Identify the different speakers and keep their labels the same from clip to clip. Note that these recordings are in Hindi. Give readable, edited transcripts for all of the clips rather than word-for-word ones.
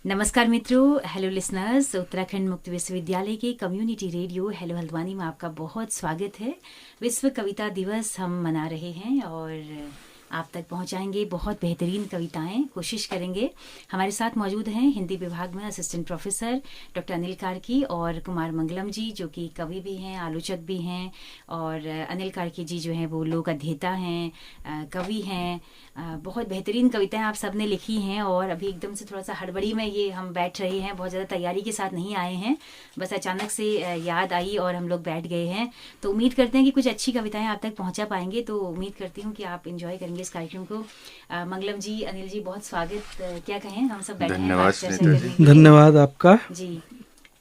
Speaker 1: नमस्कार मित्रों, हेलो लिसनर्स। उत्तराखंड मुक्त विश्वविद्यालय के कम्युनिटी रेडियो हेलो हल्द्वानी में आपका बहुत स्वागत है। विश्व कविता दिवस हम मना रहे हैं और आप तक पहुंचाएंगे बहुत बेहतरीन कविताएं, कोशिश करेंगे। हमारे साथ मौजूद हैं हिंदी विभाग में assistant professor doctor Anil Karki और कुमार मंगलम जी, जो कि कवि भी हैं, आलोचक भी हैं। और अनिल कार्की जी जो हैं वो लोक अध्येता हैं, कवि हैं। बहुत बेहतरीन कविताएं आप सब ने लिखी हैं और अभी एकदम से थोड़ा सा हड़बड़ी में ये हम बैठ रहे हैं, बहुत ज़्यादा तैयारी के साथ नहीं आए हैं, बस अचानक से याद आई और हम लोग बैठ गए हैं। तो उम्मीद करते हैं कि कुछ अच्छी कविताएं आप तक पहुंचा पाएंगे। तो उम्मीद करती हूँ कि आप इंजॉय करेंगे इस कार्यक्रम को। मंगलम जी, अनिल जी, बहुत स्वागत। क्या कहें, हम सब बैठे हैं
Speaker 2: धन्यवाद
Speaker 1: बात चर्चा
Speaker 2: सुनीता
Speaker 1: करने
Speaker 2: जी।
Speaker 1: के लिए।
Speaker 3: धन्यवाद आपका।
Speaker 1: जी।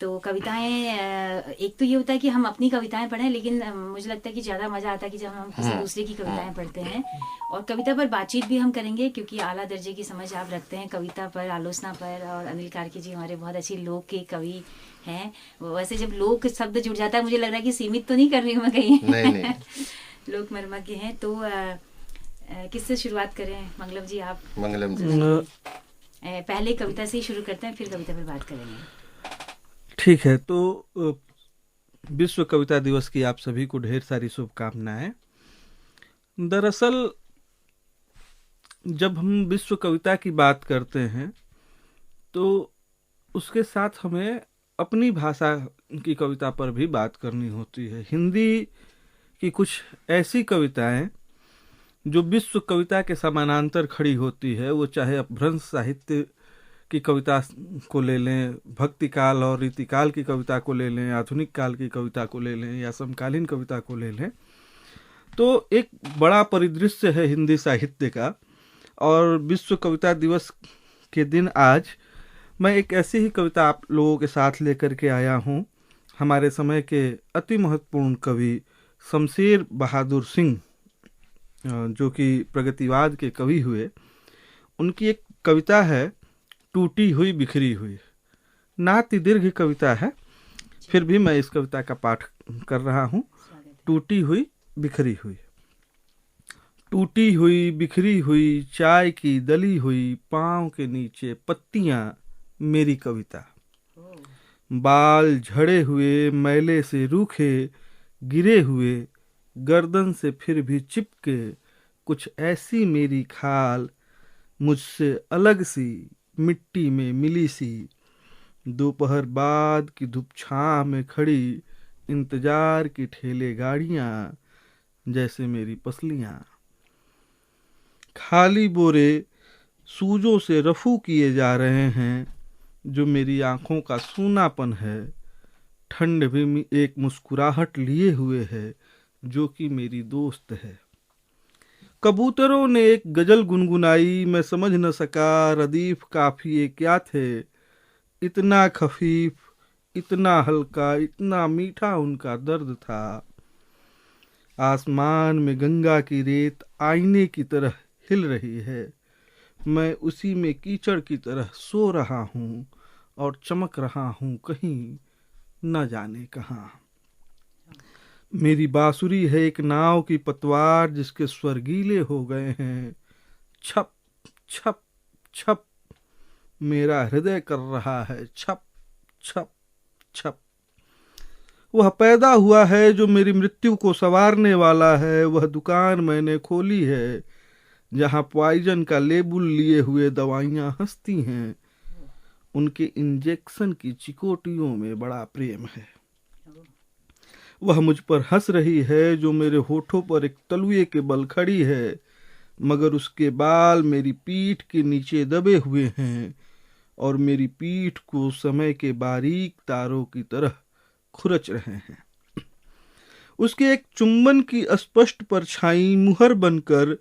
Speaker 1: तो कविताएं, एक तो ये होता है कि हम अपनी कविताएं पढ़ें, लेकिन मुझे लगता है कि ज़्यादा मज़ा आता है कि जब हम किसी दूसरे की कविताएं पढ़ते हैं। और कविता पर बातचीत भी हम करेंगे, क्योंकि आला दर्जे की समझ आप रखते हैं कविता पर, आलोचना पर। और अनिल कार्की जी हमारे बहुत अच्छी लोक के कवि हैं। वैसे जब लोक शब्द जुड़ जाता है, मुझे लग रहा है कि सीमित तो नहीं कर रही हूँ मैं कहीं।
Speaker 2: नहीं नहीं।
Speaker 1: लोक मर्मज्ञ हैं। तो किससे शुरुआत करें मंगलम जी, आप?
Speaker 2: मंगलम जी।
Speaker 1: पहले कविता से ही शुरू करते हैं, फिर कविता पर बात करेंगे।
Speaker 3: ठीक है, तो विश्व कविता दिवस की आप सभी को ढेर सारी शुभकामनाएं। दरअसल जब हम विश्व कविता की बात करते हैं तो उसके साथ हमें अपनी भाषा की कविता पर भी बात करनी होती है। हिंदी की कुछ ऐसी कविताएं जो विश्व कविता के समानांतर खड़ी होती है, वो चाहे अपभ्रंश साहित्य की कविता को ले लें, भक्ति काल और रीतिकाल की कविता को ले लें, आधुनिक काल की कविता को ले लें या समकालीन कविता को ले लें, तो एक बड़ा परिदृश्य है हिंदी साहित्य का। और विश्व कविता दिवस के दिन आज मैं एक ऐसी ही कविता आप लोगों के साथ लेकर के आया हूँ। हमारे समय के अति महत्वपूर्ण कवि शमशेर बहादुर सिंह, जो कि प्रगतिवाद के कवि हुए, उनकी एक कविता है टूटी हुई बिखरी हुई। नाति दीर्घ कविता है, फिर भी मैं इस कविता का पाठ कर रहा हूँ। टूटी हुई बिखरी हुई। टूटी हुई बिखरी हुई चाय की दली हुई, पाँव के नीचे पत्तियां मेरी कविता। बाल झड़े हुए मैले से रूखे गिरे हुए, गर्दन से फिर भी चिपके कुछ ऐसी मेरी खाल, मुझसे अलग सी मिट्टी में मिली सी। दोपहर बाद की धूप छां में खड़ी, इंतजार की ठेले गाड़ियां जैसे मेरी पसलियां। खाली बोरे सूजों से रफू किए जा रहे हैं, जो मेरी आंखों का सूनापन है। ठंड भी एक मुस्कुराहट लिए हुए है, जो कि मेरी दोस्त है। कबूतरों ने एक गजल गुनगुनाई, मैं समझ न सका रदीफ काफिये क्या थे। इतना खफीफ, इतना हल्का, इतना मीठा उनका दर्द था। आसमान में गंगा की रेत आईने की तरह हिल रही है। मैं उसी में कीचड़ की तरह सो रहा हूँ और चमक रहा हूँ कहीं न जाने कहाँ। मेरी बांसुरी है एक नाव की पतवार, जिसके स्वर गीले हो गए हैं। छप छप छप मेरा हृदय कर रहा है छप छप छप। वह पैदा हुआ है जो मेरी मृत्यु को संवारने वाला है। वह दुकान मैंने खोली है, जहां पॉइजन का लेबुल लिए हुए दवाइयां हंसती हैं। उनके इंजेक्शन की चिकोटियों में बड़ा प्रेम है। वह मुझ पर हंस रही है जो मेरे होठों पर एक तलुए के बल खड़ी है, मगर उसके बाल मेरी पीठ के नीचे दबे हुए हैं और मेरी पीठ को समय के बारीक तारों की तरह खुरच रहे हैं। उसके एक चुंबन की स्पष्ट परछाई मुहर बनकर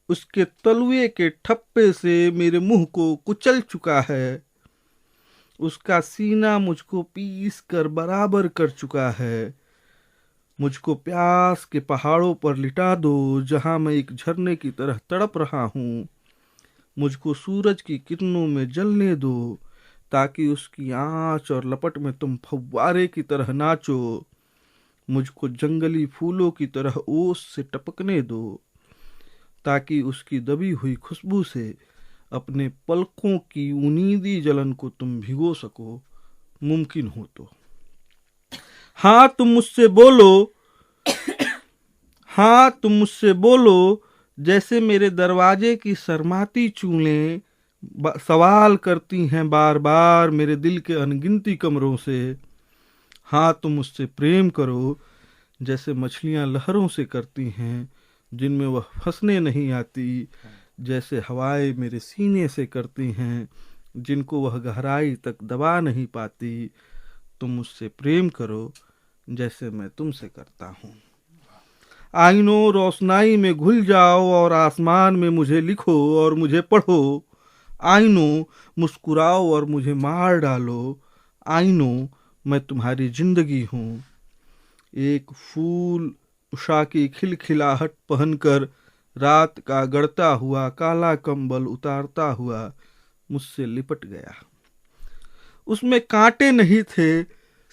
Speaker 3: उसके तलुए के ठप्पे से मेरे मुंह को कुचल चुका है। उसका सीना मुझको पीस कर बराबर कर चुका है। मुझको प्यास के पहाड़ों पर लिटा दो, जहां मैं एक झरने की तरह तड़प रहा हूँ। मुझको सूरज की किरणों में जलने दो, ताकि उसकी आंच और लपट में तुम फव्वारे की तरह नाचो। मुझको जंगली फूलों की तरह ओस से टपकने दो, ताकि उसकी दबी हुई खुशबू से अपने पलकों की उनीदी जलन को तुम भिगो सको, मुमकिन हो तो। हाँ तुम मुझसे बोलो, हाँ तुम मुझसे बोलो, जैसे मेरे दरवाजे की शर्माती चूलें सवाल करती हैं बार बार मेरे दिल के अनगिनती कमरों से। हाँ तुम मुझसे प्रेम करो, जैसे मछलियां लहरों से करती हैं जिनमें वह फंसने नहीं आती, जैसे हवाएं मेरे सीने से करती हैं जिनको वह गहराई तक दबा नहीं पाती। तुम मुझसे प्रेम करो जैसे मैं तुमसे करता हूँ। आईनों रोशनाई में घुल जाओ और आसमान में मुझे लिखो और मुझे पढ़ो। आईनों मुस्कुराओ और मुझे मार डालो। आईनों मैं तुम्हारी जिंदगी हूँ। एक फूल उषा की खिलखिलाहट पहनकर रात का गड़ता हुआ काला कंबल उतारता हुआ मुझसे लिपट गया। उसमें कांटे नहीं थे,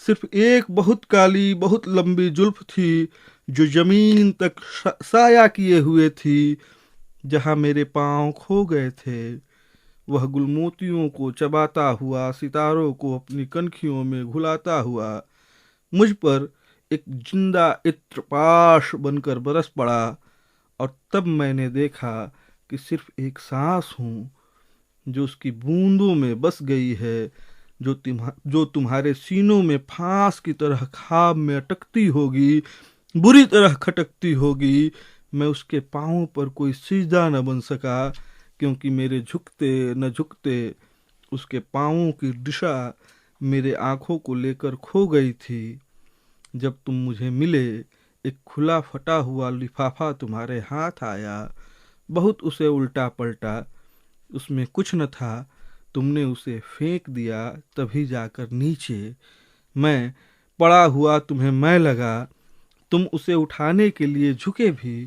Speaker 3: सिर्फ एक बहुत काली बहुत लंबी जुल्फ थी जो जमीन तक साया किए हुए थी। जहां मेरे पांव खो गए थे, वह गुलमोतियों को चबाता हुआ, सितारों को अपनी कनखियों में घुलाता हुआ मुझ पर एक जिंदा इत्रपाश बनकर बरस पड़ा। और तब मैंने देखा कि सिर्फ एक सांस हूँ जो उसकी बूंदों में बस गई है, जो तुम्हारे सीनों में फांस की तरह ख्वाब में अटकती होगी, बुरी तरह खटकती होगी। मैं उसके पांवों पर कोई सिजदा न बन सका, क्योंकि मेरे झुकते न झुकते उसके पांवों की दिशा मेरे आंखों को लेकर खो गई थी। जब तुम मुझे मिले, एक खुला फटा हुआ लिफाफा तुम्हारे हाथ आया। बहुत उसे उल्टा पलटा, उसमें कुछ न था। तुमने उसे फेंक दिया, तभी जाकर नीचे। मैं पड़ा हुआ तुम्हें मैं लगा। तुम उसे उठाने के लिए झुके भी,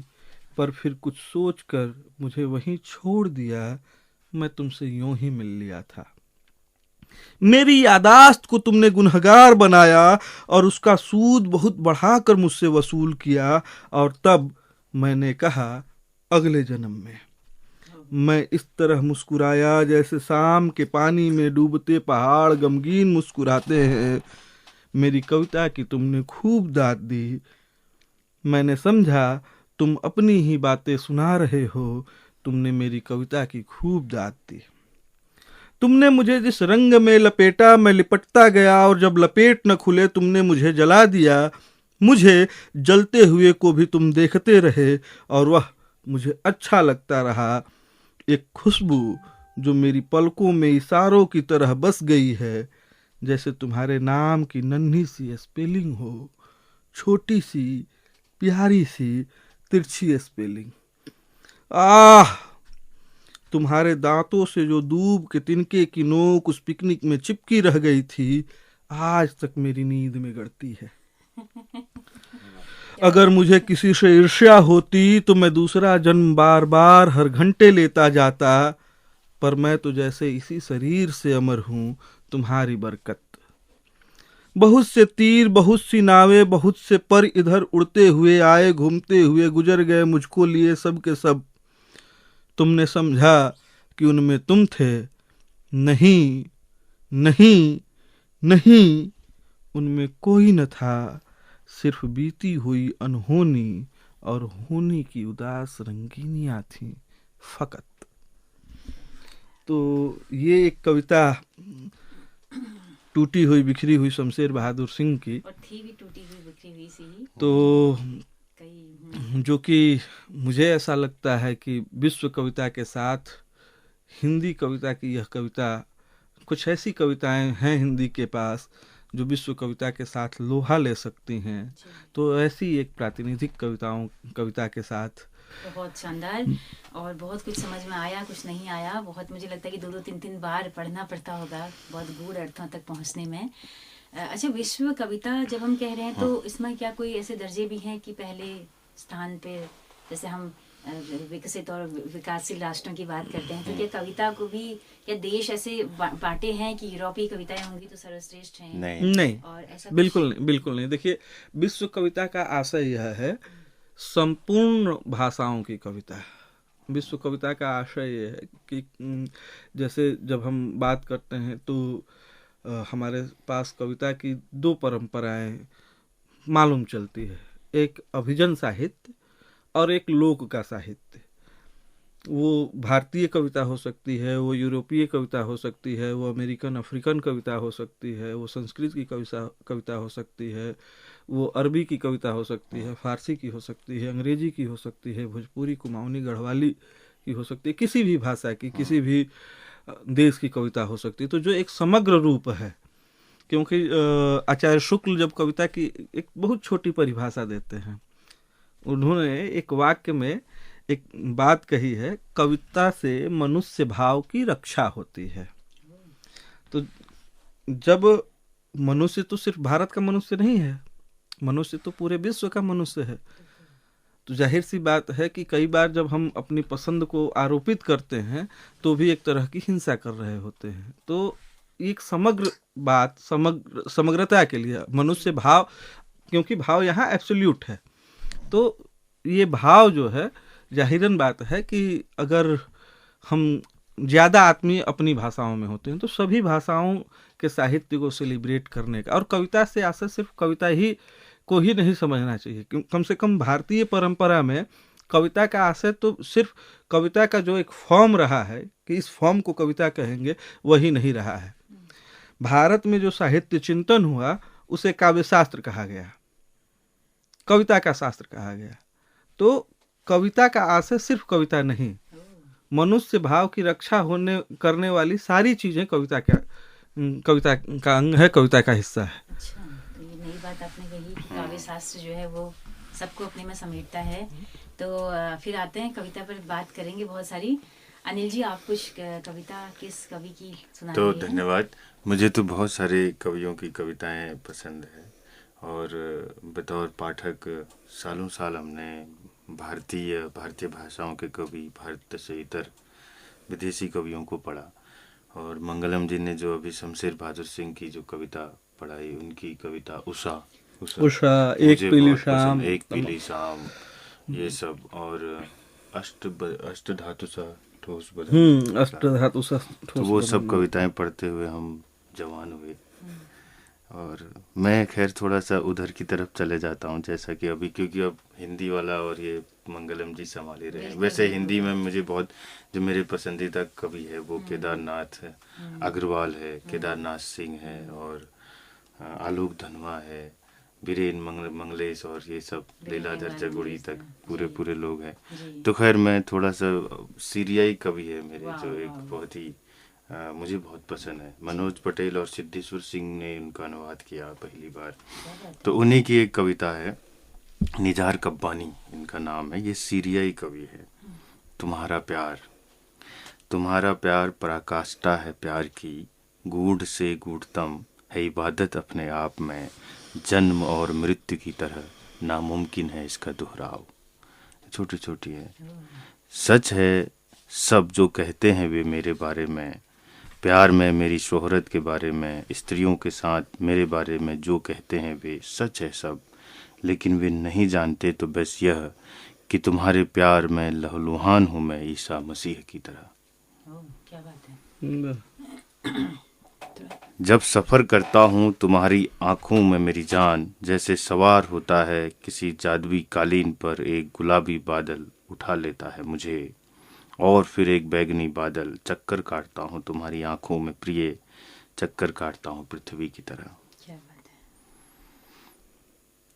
Speaker 3: पर फिर कुछ सोचकर मुझे वहीं छोड़ दिया। मैं तुमसे यूं ही मिल लिया था। मेरी यादाश्त को तुमने गुनहगार बनाया और उसका सूद बहुत बढ़ाकर मुझसे वसूल किया। और तब मैंने कहा, अगले जन्म में। मैं इस तरह मुस्कुराया जैसे शाम के पानी में डूबते पहाड़ गमगीन मुस्कुराते हैं। मेरी कविता की तुमने खूब दाद दी। मैंने समझा तुम अपनी ही बातें सुना रहे हो। तुमने मेरी कविता की खूब दाद दी। तुमने मुझे जिस रंग में लपेटा, मैं लिपटता गया, और जब लपेट न खुले तुमने मुझे जला दिया। मुझे जलते हुए को भी तुम देखते रहे और वह मुझे अच्छा लगता रहा। एक खुशबू जो मेरी पलकों में इशारों की तरह बस गई है, जैसे तुम्हारे नाम की नन्ही सी स्पेलिंग हो, छोटी सी प्यारी सी तिरछी स्पेलिंग। आह, तुम्हारे दांतों से जो दूब के तिनके की नोक उस पिकनिक में चिपकी रह गई थी, आज तक मेरी नींद में गड़ती है। अगर मुझे किसी से ईर्ष्या होती तो मैं दूसरा जन्म बार बार हर घंटे लेता जाता, पर मैं तो जैसे इसी शरीर से अमर हूं, तुम्हारी बरकत। बहुत से तीर, बहुत सी नावें, बहुत से पर इधर उड़ते हुए आए, घूमते हुए गुजर गए, मुझको लिए सब के सब। तुमने समझा कि उनमें तुम थे। नहीं नहीं नहीं, उनमें कोई न था, सिर्फ बीती हुई अनहोनी और होनी की उदास रंगीनियां थीं फकत। तो ये एक कविता टूटी हुई बिखरी हुई शमशेर बहादुर सिंह की,
Speaker 1: और थी भी टूटी हुई बिखरी हुई सी ही।
Speaker 3: तो जो कि मुझे ऐसा लगता है कि विश्व कविता के साथ हिंदी कविता की यह कविता, कुछ ऐसी कविताएं हैं हिंदी के पास जो विश्व कविता के साथ लोहा ले सकती हैं। तो ऐसी एक प्रातिनिधिक कविता के साथ
Speaker 1: बहुत शानदार, और बहुत कुछ समझ में आया, कुछ नहीं आया। बहुत मुझे लगता है कि 2-3 बार पढ़ना पड़ता होगा बहुत गूढ़ अर्थों तक पहुंचने में। अच्छा, विश्व कविता जब हम कह रहे हैं तो इसमें क्या कोई ऐसे दर्जे भी हैं कि पहले स्थान पे, जैसे हम विकसित और विकासशील राष्ट्रों की बात करते हैं, तो क्या कविता को भी, क्या देश ऐसे बांटे हैं कि यूरोपीय कविताएं होंगी तो सर्वश्रेष्ठ हैं?
Speaker 3: नहीं,
Speaker 1: और ऐसा
Speaker 3: बिल्कुल नहीं। देखिए, विश्व कविता का आशय यह है संपूर्ण भाषाओं की कविता, विश्व कविता का आशय ये है कि जैसे जब हम बात करते हैं तो हमारे पास कविता की दो परंपराएं मालूम चलती है, एक अभिजन साहित्य और एक लोक का साहित्य। वो भारतीय कविता हो सकती है, वो यूरोपीय कविता हो सकती है, वो अमेरिकन अफ्रीकन कविता हो सकती है, वो संस्कृत की कविता हो सकती है, वो अरबी की कविता हो सकती है, फारसी की हो सकती है, अंग्रेजी की हो सकती है, भोजपुरी, कुमाऊनी, गढ़वाली की हो सकती है, किसी भी भाषा की, किसी भी देश की कविता हो सकती है। तो जो एक समग्र रूप है, क्योंकि आचार्य शुक्ल जब कविता की एक बहुत छोटी परिभाषा देते हैं, उन्होंने एक वाक्य में एक बात कही है, कविता से मनुष्य भाव की रक्षा होती है। तो जब मनुष्य तो सिर्फ भारत का मनुष्य नहीं है, मनुष्य तो पूरे विश्व का मनुष्य है, तो जाहिर सी बात है कि कई बार जब हम अपनी पसंद को आरोपित करते हैं तो भी एक तरह की हिंसा कर रहे होते हैं। तो एक समग्र बात, समग्रता के लिए मनुष्य भाव, क्योंकि भाव यहाँ एब्सोल्यूट है, तो ये भाव जो है, जाहिरन बात है कि अगर हम ज़्यादा आत्मीय अपनी भाषाओं में होते हैं तो सभी भाषाओं के साहित्य को सेलिब्रेट करने का, और कविता से आशय सिर्फ कविता ही को ही नहीं समझना चाहिए। कम से कम भारतीय परंपरा में कविता का आशय तो सिर्फ कविता का जो एक फॉर्म रहा है कि इस फॉर्म को कविता कहेंगे, वही नहीं रहा है। भारत में जो साहित्य चिंतन हुआ उसे काव्य शास्त्र कहा गया, कविता का शास्त्र कहा गया। तो कविता का आशय सिर्फ कविता नहीं, मनुष्य भाव की रक्षा करने वाली सारी चीजें कविता का अंग है, कविता का हिस्सा है।
Speaker 1: अच्छा, तो ये नई बात आपने कही कि काव्य शास्त्र जो है वो सबको अपने में समेटता है। तो फिर आते हैं कविता पर, बात करेंगे बहुत सारी। अनिल जी, आप कुछ कविता किस कवि की सुना रहे हैं?
Speaker 2: तो धन्यवाद। मुझे तो बहुत सारे कवियों की कविताएं पसंद है, और बतौर पाठक सालों साल हमने भारतीय भाषाओं के कवि, भारत से इतर विदेशी कवियों को पढ़ा। और मंगलम जी ने जो अभी शमशेर बहादुर सिंह की जो कविता पढ़ाई, उनकी कविता उषा
Speaker 3: एक पीली शाम,
Speaker 2: एक पीली शाम, ये सब, और अष्ट धातु सा ठोस बदन,
Speaker 3: अष्ट धातु सा ठोस,
Speaker 2: तो वो सब कविताएं पढ़ते हुए हम जवान हुए। और मैं खैर थोड़ा सा उधर की तरफ चले जाता हूँ, जैसा कि अभी, क्योंकि अब हिंदी वाला और ये मंगलम जी संभाले रहे हैं। वैसे हिंदी में मुझे बहुत, जो मेरे पसंदीदा कवि है वो केदारनाथ अग्रवाल है, केदारनाथ सिंह है, और आलोक धनवा है, बीरेन मंगलेश, और ये सब लीलाधर जगुड़ी तक पूरे लोग हैं। तो खैर मैं थोड़ा सा सीरियाई कवि है मेरे, जो एक बहुत ही मुझे बहुत पसंद है, मनोज पटेल और सिद्धेश्वर सिंह ने उनका अनुवाद किया पहली बार। तो उन्हीं की एक कविता है, निजार कब्बानी इनका नाम है, ये सीरियाई कवि है। तुम्हारा प्यार पराकाष्ठा है प्यार की, गूढ़ से गूढ़तम है इबादत अपने आप में, जन्म और मृत्यु की तरह नामुमकिन है इसका दोहराव। छोटी छोटी है। सच है सब जो कहते हैं वे मेरे बारे में, प्यार में मेरी शोहरत के बारे में, स्त्रियों के साथ मेरे बारे में जो कहते हैं वे सच है सब, लेकिन वे नहीं जानते तो बस यह कि तुम्हारे प्यार में लहलुहान हूँ मैं ईसा मसीह की तरह।
Speaker 1: क्या बात है।
Speaker 2: जब सफ़र करता हूँ तुम्हारी आँखों में मेरी जान, जैसे सवार होता है किसी जादुई कालीन पर एक गुलाबी बादल उठा लेता है मुझे, और फिर एक बैगनी बादल, चक्कर काटता हूँ तुम्हारी आंखों में प्रिय, चक्कर काटता हूँ पृथ्वी की तरह।
Speaker 1: क्या बात है।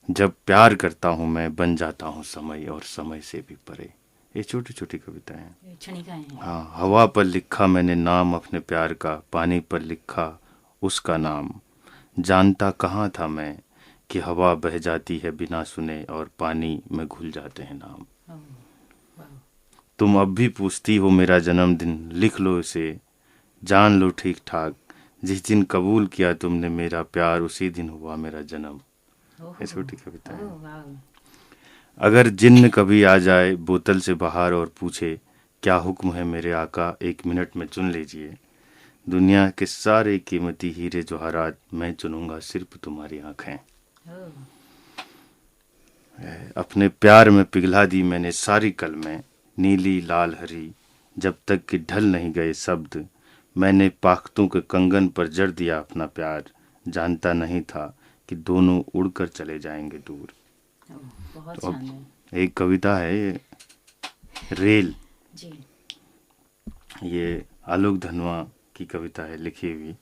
Speaker 2: जब प्यार करता हूँ मैं बन जाता हूँ समय, और समय से भी परे। ये छोटी छोटी कविताएं हैं,
Speaker 1: क्षणिकाएं हैं।
Speaker 2: हाँ। हवा पर लिखा मैंने नाम अपने प्यार का, पानी पर लिखा उसका नाम, जानता कहाँ था मैं कि हवा बह जाती है बिना सुने, और पानी में घुल जाते हैं नाम। तुम अब भी पूछती हो मेरा जन्मदिन, लिख लो इसे, जान लो ठीक ठाक, जिस दिन कबूल किया तुमने मेरा प्यार, उसी दिन हुआ मेरा जन्म। ये छोटी कविता है। अगर जिन्न कभी आ जाए बोतल से बाहर और पूछे क्या हुक्म है मेरे आका, 1 मिनट में चुन लीजिए, दुनिया के सारे कीमती हीरे जवाहरात मैं चुनूंगा सिर्फ तुम्हारी आंखें। अपने प्यार में पिघला दी मैंने सारी कलमें, नीली लाल हरी, जब तक कि ढल नहीं गए शब्द। मैंने पाख्तों के कंगन पर जड़ दिया अपना प्यार, जानता नहीं था कि दोनों उड़कर चले जाएंगे दूर।
Speaker 1: बहुत
Speaker 2: तो अब
Speaker 1: शानदार
Speaker 2: एक कविता है ये, रेल।
Speaker 1: जी।
Speaker 2: ये आलोक धनवा की कविता है लिखी हुई।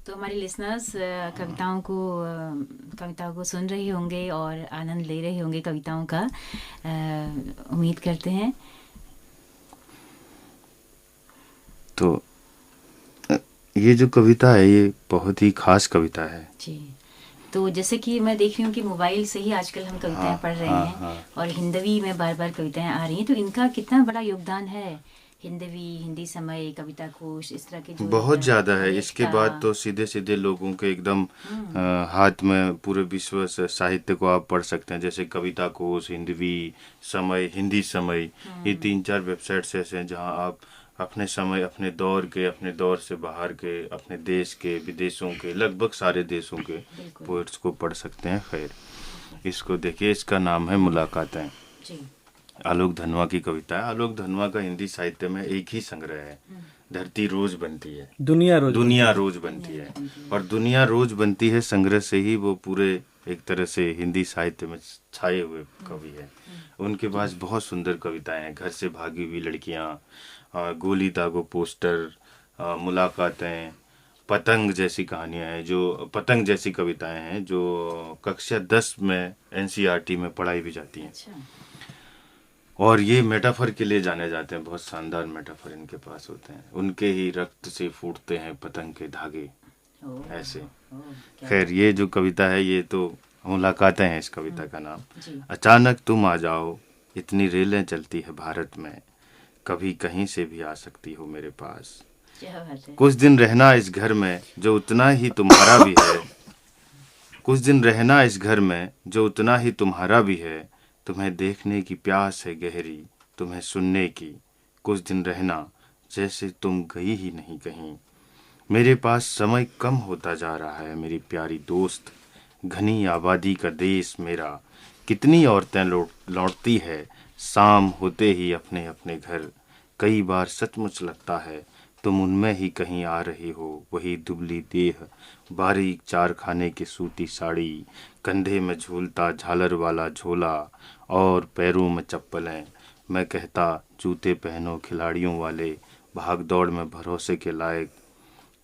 Speaker 1: तो हमारे लिसनर्स कविताओं को सुन रहे होंगे और आनंद ले रहे होंगे कविताओं का, उम्मीद करते हैं।
Speaker 2: तो ये जो कविता है ये बहुत ही खास कविता है
Speaker 1: जी। तो जैसे कि मैं देख रही हूँ कि मोबाइल से ही आजकल हम कविताएं पढ़ रहे हैं और हिंदवी में बार बार कविताएं आ रही हैं, तो इनका कितना बड़ा योगदान है? हिंदी समय, कविता कोश, इस तरह के जो
Speaker 2: बहुत ज़्यादा है। इसके बाद तो सीधे सीधे लोगों के एकदम हाथ में पूरे विश्व से साहित्य को आप पढ़ सकते हैं। जैसे कविता कोश, हिंदी समय, ये 3-4 वेबसाइट्स ऐसे हैं जहां आप अपने समय, अपने दौर से बाहर के, अपने देश के, विदेशों के, लगभग सारे देशों के पोएट्स को पढ़ सकते हैं। खैर, इसको देखिए, इसका नाम है मुलाकातें। आलोक धनवा की कविता है। आलोक धनवा का हिंदी साहित्य में एक ही संग्रह है, धरती रोज बनती है, दुनिया रोज बनती है। और दुनिया रोज बनती है संग्रह से ही वो पूरे एक तरह से हिंदी साहित्य में छाए हुए कवि है। उनके पास बहुत सुंदर कविताएं हैं। घर से भागी हुई लड़कियां, गोली दागो पोस्टर, मुलाकातें, पतंग जैसी कहानियां हैं, जो पतंग जैसी कविताएं हैं जो कक्षा 10 में NCERT में पढ़ाई भी जाती हैं। और ये मेटाफर के लिए जाने जाते हैं। बहुत शानदार मेटाफर इनके पास होते हैं। उनके ही रक्त से फूटते हैं पतंग के धागे, ऐसे। खैर, ये जो कविता है ये तो मुलाकातें हैं इस कविता का नाम। अचानक तुम आ जाओ, इतनी रेलें चलती है भारत में, कभी कहीं से भी आ सकती हो मेरे पास। कुछ दिन रहना इस घर में जो उतना ही तुम्हारा भी है, कुछ दिन रहना इस घर में जो उतना ही तुम्हारा भी है। तुम्हें देखने की प्यास है गहरी, तुम्हें सुनने की। कुछ दिन रहना जैसे तुम गई ही नहीं कहीं। मेरे पास समय कम होता जा रहा है मेरी प्यारी दोस्त, घनी आबादी का देश मेरा। कितनी औरतें लौटती है शाम होते ही अपने अपने घर। कई बार सचमुच लगता है तुम उनमें ही कहीं आ रही हो। वही दुबली देह, बारीक 4 खाने की सूती साड़ी, कंधे में झूलता झालर वाला झोला और पैरों में चप्पलें। मैं कहता जूते पहनो खिलाड़ियों वाले, भाग दौड़ में भरोसे के लायक।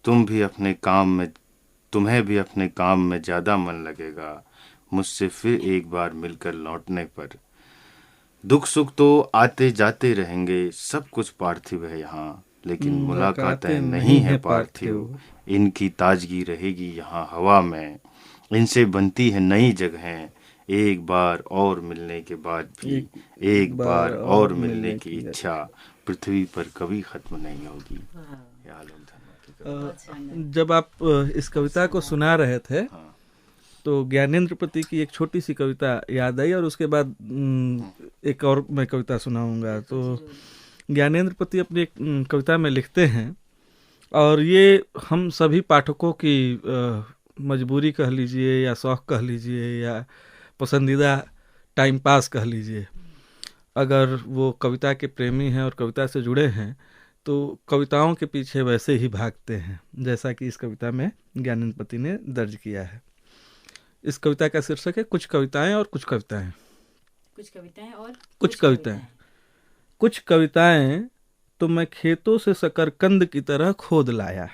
Speaker 2: तुम्हें भी अपने काम में ज़्यादा मन लगेगा मुझसे फिर एक बार मिलकर लौटने पर। दुख सुख तो आते जाते रहेंगे, सब कुछ पार्थिव है यहाँ, लेकिन मुलाकातें नहीं है पार्थिव। इनकी ताजगी रहेगी यहाँ हवा में, इनसे बनती है नई जगहें। एक बार और मिलने के बाद भी एक बार और मिलने की इच्छा पृथ्वी पर कभी खत्म नहीं होगी।
Speaker 3: जब आप इस कविता को सुना रहे थे तो ज्ञानेंद्र पति की एक छोटी सी कविता याद आई और उसके बाद एक और मैं कविता सुनाऊंगा। तो ज्ञानेंद्र पति अपनी एक कविता में लिखते हैं, और ये हम सभी पाठकों की मजबूरी कह लीजिए या शौक कह लीजिए या पसंदीदा टाइम पास कह लीजिए, अगर वो कविता के प्रेमी हैं और कविता से जुड़े हैं तो कविताओं के पीछे वैसे ही भागते हैं जैसा कि इस कविता में ज्ञानेंद्र पति ने दर्ज किया है। इस कविता का शीर्षक है कुछ कविताएं और कुछ कविताएं। कुछ कविताएं तो मैं खेतों से शकरकंद की तरह खोद लाया।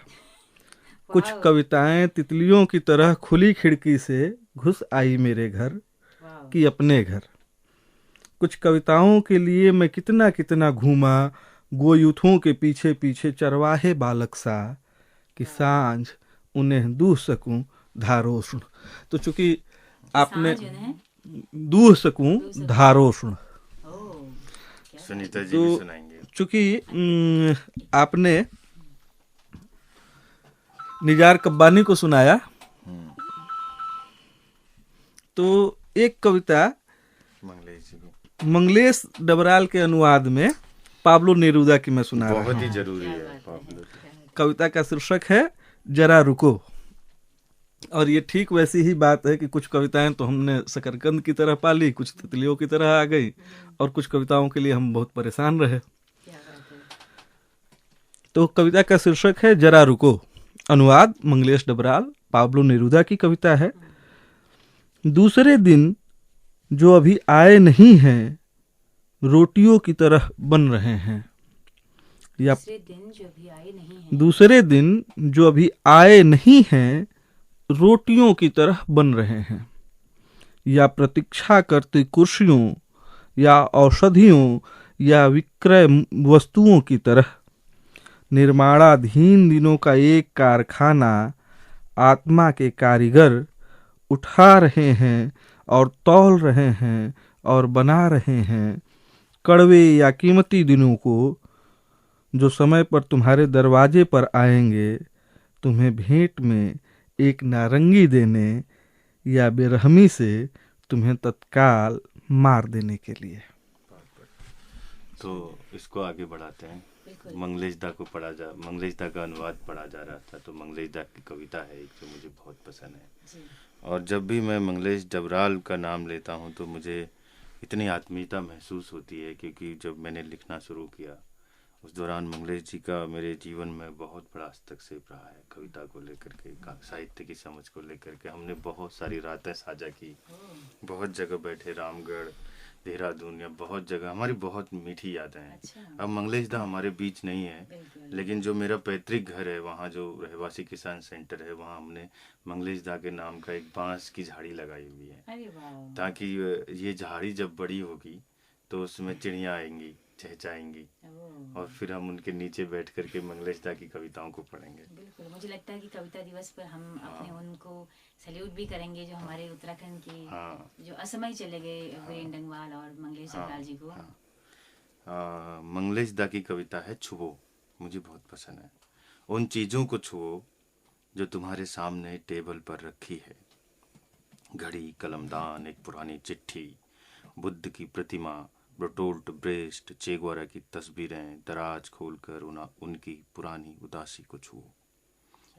Speaker 3: कुछ कविताएं तितलियों की तरह खुली खिड़की से घुस आई मेरे घर कि अपने घर। कुछ कविताओं के लिए मैं कितना कितना घूमा, गोयूथों के पीछे पीछे चरवाहे बालक सा, कि सांझ उन्हें दूह सकूं धारोष्ण। तो चूंकि आपने दूह सकूं धारोष्ण,
Speaker 2: सुनीता जी भी सुनाएंगे।
Speaker 3: चूंकि आपने निजार कब्बानी को सुनाया, तो एक कविता मंगलेश डबराल के अनुवाद में पाब्लो नेरूदा की मैं सुना रहा हूं।
Speaker 2: बहुत ही जरूरी है।
Speaker 3: कविता का शीर्षक है जरा रुको। और ये ठीक वैसी ही बात है कि कुछ कविताएं तो हमने शकरकंद की तरह पाली, कुछ तितलियों की तरह आ गई, और कुछ कविताओं के लिए हम बहुत परेशान रहे।
Speaker 1: क्या बात है।
Speaker 3: तो कविता का शीर्षक है जरा रुको। अनुवाद मंगलेश डबराल, पाब्लो नेरूदा की कविता है। दूसरे दिन जो अभी आए नहीं हैं रोटियों की तरह बन रहे हैं, या
Speaker 1: दूसरे दिन जो अभी आए नहीं हैं,
Speaker 3: दूसरे दिन जो अभी आए नहीं हैं रोटियों की तरह बन रहे हैं, या प्रतीक्षा करती कुर्सियों या औषधियों या विक्रय वस्तुओं की तरह। निर्माणाधीन दिनों का एक कारखाना आत्मा के कारीगर उठा रहे हैं और तौल रहे हैं और बना रहे हैं कड़वे या कीमती दिनों को, जो समय पर तुम्हारे दरवाजे पर आएंगे तुम्हें भेंट में एक नारंगी देने या बेरहमी से तुम्हें तत्काल मार देने के लिए।
Speaker 2: तो इसको आगे बढ़ाते हैं।
Speaker 1: बिल्कुल।
Speaker 2: मंगलेश दा का अनुवाद पढ़ा जा रहा था, तो मंगलेश दा की कविता है एक जो मुझे बहुत पसंद है।
Speaker 1: जी।
Speaker 2: और जब भी मैं मंगलेश डबराल का नाम लेता हूँ तो मुझे इतनी आत्मीयता महसूस होती है, क्योंकि जब मैंने लिखना शुरू किया उस दौरान मंगलेश जी का मेरे जीवन में बहुत बड़ा हस्तक्षेप रहा है। कविता को लेकर के, साहित्य की समझ को लेकर के हमने बहुत सारी रातें साझा की, बहुत जगह बैठे, रामगढ़, देहरादून या बहुत जगह, हमारी बहुत मीठी यादें हैं।
Speaker 1: अच्छा।
Speaker 2: अब मंगलेश दा हमारे बीच नहीं है,
Speaker 1: बिल्कुल।
Speaker 2: लेकिन जो मेरा पैतृक घर है वहाँ जो रहवासी किसान सेंटर है वहाँ हमने मंगलेश दा के नाम का एक बांस की झाड़ी लगाई हुई है,
Speaker 1: अरे वाह।
Speaker 2: ताकि ये झाड़ी जब बड़ी होगी तो उसमें चिड़ियाँ आएंगी, चहचहाएंगी,
Speaker 1: ओह,
Speaker 2: और फिर हम उनके नीचे बैठ करके मंगलेश दा की कविताओं को पढ़ेंगे।
Speaker 1: बिल्कुल। मुझे लगता है कि कविता दिवस पर हम अपने उनको सैल्यूट भी करेंगे, जो हमारे उत्तराखंड की
Speaker 2: हाँ
Speaker 1: जो असमय चले गए वीरेंद्र डंगवाल और मंगलेश डबराल जी को।
Speaker 2: मंगलेश दा की कविता है छुओ, मुझे बहुत पसंद है। उन चीज़ों को छुओ जो तुम्हारे सामने टेबल पर रखी है, घड़ी, कलमदान, एक पुरानी चिट्ठी, बुद्ध की प्रतिमा, ब्रोटोल्ट ब्रेस्ट, चेगवारा की तस्वीरें, दराज खोलकर उनकी पुरानी उदासी को छुओ।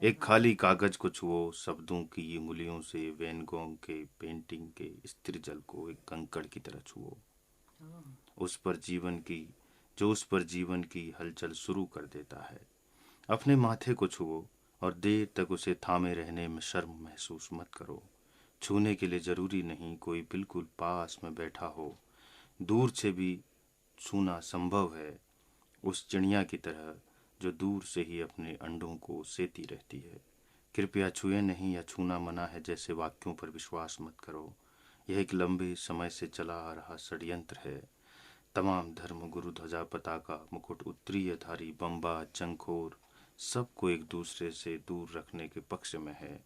Speaker 2: एक खाली कागज को छुओ, शब्दों की उंगलियों से वैन गोग के पेंटिंग के स्थिर जल को एक कंकड़ की तरह छुओ। उस पर जीवन की हलचल शुरू कर देता है। अपने माथे को छुओ और देर तक उसे थामे रहने में शर्म महसूस मत करो। छूने के लिए जरूरी नहीं कोई बिल्कुल पास में बैठा हो, दूर से भी छूना संभव है, उस चिड़िया की तरह जो दूर से ही अपने अंडों को सेती रहती है। कृपया छुए नहीं या छूना मना है जैसे वाक्यों पर विश्वास मत करो। यह एक लंबे समय से चला आ रहा षड्यंत्र है। तमाम धर्म, गुरु, ध्वजा, पताका, मुकुट, उत्तरीय धारी, बम्बा, चंखोर, सबको एक दूसरे से दूर रखने के पक्ष में है।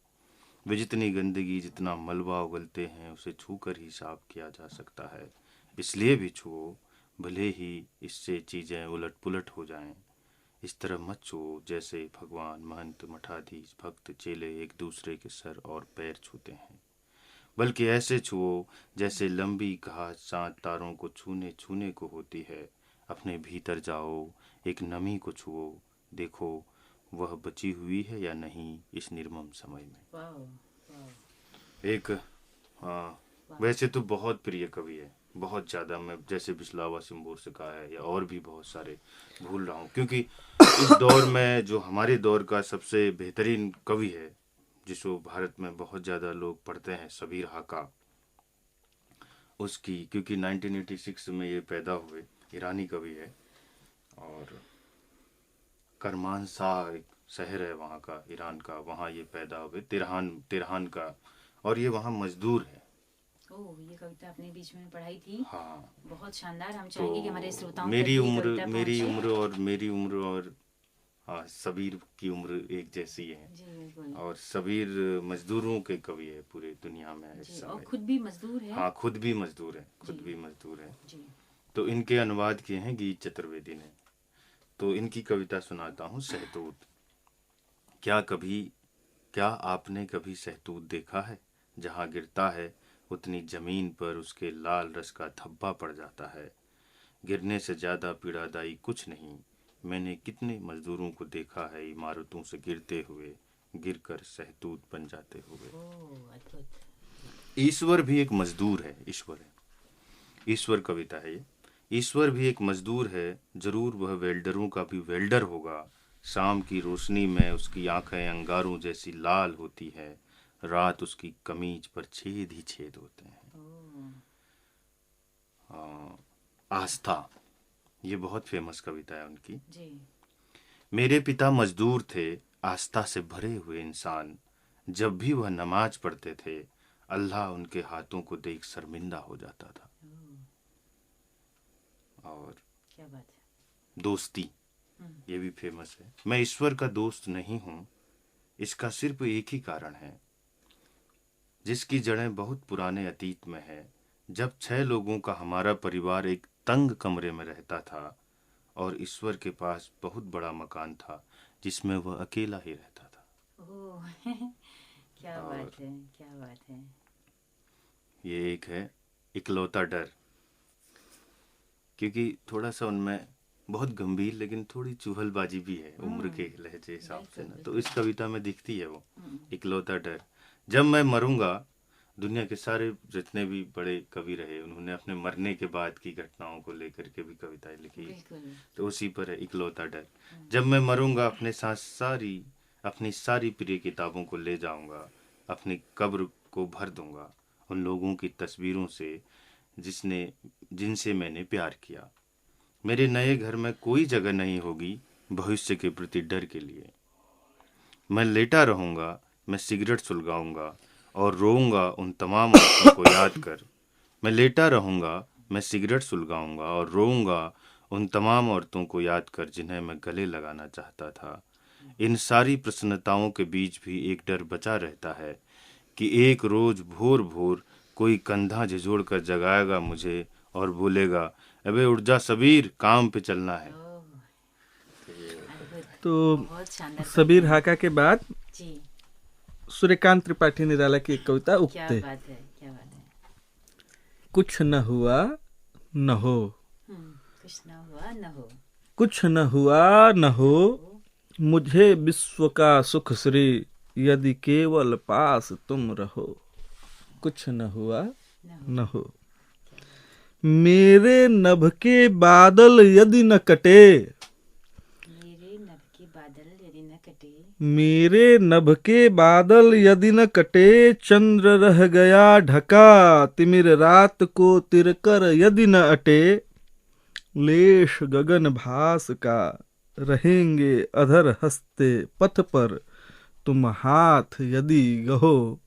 Speaker 2: वे जितनी गंदगी, जितना मलबा उगलते हैं उसे छूकर ही साफ किया जा सकता है। इसलिए भी छुओ, भले ही इससे चीज़ें उलट पुलट हो जाएं। इस तरह मत छुओ जैसे भगवान, महंत, मठाधीश, भक्त, चेले एक दूसरे के सर और पैर छूते हैं, बल्कि ऐसे छुओ जैसे लंबी घास सात तारों को छूने छूने को होती है। अपने भीतर जाओ, एक नमी को छुओ, देखो वह बची हुई है या नहीं इस निर्मम समय में।
Speaker 1: Wow, wow.
Speaker 2: एक वैसे तो बहुत प्रिय कवि है, बहुत ज़्यादा। मैं जैसे बिस्लावा सिम्बोर से कहा है या और भी बहुत सारे भूल रहा हूँ, क्योंकि इस दौर में जो हमारे दौर का सबसे बेहतरीन कवि है जिसको भारत में बहुत ज़्यादा लोग पढ़ते हैं, सबीर हाका, उसकी, क्योंकि 1986 में ये पैदा हुए, ईरानी कवि है, और करमानशाह एक शहर है वहाँ का, ईरान का, वहाँ ये पैदा हुए, तिरहान का, और ये वहाँ मजदूर है।
Speaker 1: ओह, ये कविता अपने बीच में पढ़ाई थी।
Speaker 2: हाँ,
Speaker 1: बहुत शानदार। हम चाहेंगे कि हमारे श्रोताओं तक
Speaker 2: मेरी
Speaker 1: ये
Speaker 2: उम्र
Speaker 1: कविता पहुंचे।
Speaker 2: मेरी उम्र और हाँ, सबीर की उम्र एक जैसी है।
Speaker 1: जी, बिल्कुल।
Speaker 2: और सबीर मजदूरों के कवि है पूरे दुनिया में इस
Speaker 1: जी, और
Speaker 2: समय।
Speaker 1: खुद भी मजदूर है।
Speaker 2: हाँ, खुद भी मजदूर है।
Speaker 1: जी।
Speaker 2: तो इनके अनुवाद किए हैं गीत चतुर्वेदी ने। तो इनकी कविता सुनाता हूँ, सहतूत। क्या आपने कभी सहतूत देखा है? जहाँ गिरता है उतनी जमीन पर उसके लाल रस का धब्बा पड़ जाता है। गिरने से ज्यादा पीड़ादायी कुछ नहीं। मैंने कितने मजदूरों को देखा है इमारतों से गिरते हुए, गिरकर सहतूत बन जाते हुए।
Speaker 1: ओह, अद्भुत।
Speaker 2: ईश्वर भी एक मजदूर है, ईश्वर है, ईश्वर कविता है ये। ईश्वर भी एक मजदूर है, जरूर वह वेल्डरों का भी वेल्डर होगा। शाम की रोशनी में उसकी आंखें अंगारों जैसी लाल होती है, रात उसकी कमीज पर छेद ही छेद होते हैं। आस्था, ये बहुत फेमस कविता है उनकी
Speaker 1: जी।
Speaker 2: मेरे पिता मजदूर थे, आस्था से भरे हुए इंसान। जब भी वह नमाज पढ़ते थे, अल्लाह उनके हाथों को देख शर्मिंदा हो जाता था। और
Speaker 1: क्या बात है।
Speaker 2: दोस्ती, ये भी फेमस है। मैं ईश्वर का दोस्त नहीं हूँ, इसका सिर्फ एक ही कारण है, जिसकी जड़ें बहुत पुराने अतीत में है, जब 6 लोगों का हमारा परिवार एक तंग कमरे में रहता था और ईश्वर के पास बहुत बड़ा मकान था जिसमें वह अकेला ही रहता था।
Speaker 1: ओह, क्या बात है, क्या बात है।
Speaker 2: ये एक है इकलौता डर, क्योंकि थोड़ा सा उनमें बहुत गंभीर लेकिन थोड़ी चुहलबाजी भी है उम्र के लहजे हिसाब से ना, तो इस कविता में दिखती है वो इकलौता डर। जब मैं मरूंगा, दुनिया के सारे जितने भी बड़े कवि रहे उन्होंने अपने मरने के बाद की घटनाओं को लेकर के भी कविताएं लिखी, तो उसी पर है इकलौता डर। जब मैं मरूंगा, अपने साथ अपनी सारी प्रिय किताबों को ले जाऊंगा, अपनी कब्र को भर दूंगा उन लोगों की तस्वीरों से जिनसे मैंने प्यार किया। मेरे नए घर में कोई जगह नहीं होगी भविष्य के प्रति डर के लिए। मैं लेटा रहूंगा, मैं सिगरेट सुलगाऊंगा और रोऊंगा उन तमाम औरतों को याद कर। मैं लेटा रहूंगा, मैं सिगरेट सुलगाऊंगा और रोऊंगा उन तमाम औरतों को याद कर जिन्हें मैं गले लगाना चाहता था। इन सारी प्रसन्नताओं के बीच भी एक डर बचा रहता है कि एक रोज भोर भोर कोई कंधा झिझोड़ कर जगाएगा मुझे और बोलेगा, अबे उठ जा सबीर, काम पे चलना है।
Speaker 3: तो सबीर हाका के बाद
Speaker 1: जी
Speaker 3: सूर्यकांत त्रिपाठी निराला की एक कविता उक्ते।
Speaker 1: क्या बात है, क्या बात है।
Speaker 3: कुछ न हुआ न हो,
Speaker 1: कुछ न हुआ न हो,
Speaker 3: कुछ न हुआ न हो, मुझे विश्व का सुख श्री, यदि केवल पास तुम रहो। कुछ न हुआ न हो, मेरे नभ के बादल यदि न कटे,
Speaker 1: मेरे नभ के बादल यदि न कटे,
Speaker 3: मेरे नभ के बादल यदि न कटे, चंद्र रह गया ढका, तिमिर रात को तिरकर यदि न अटे, लेश गगन भास का रहेंगे अधर हंसते पथ पर, तुम हाथ यदि गहो।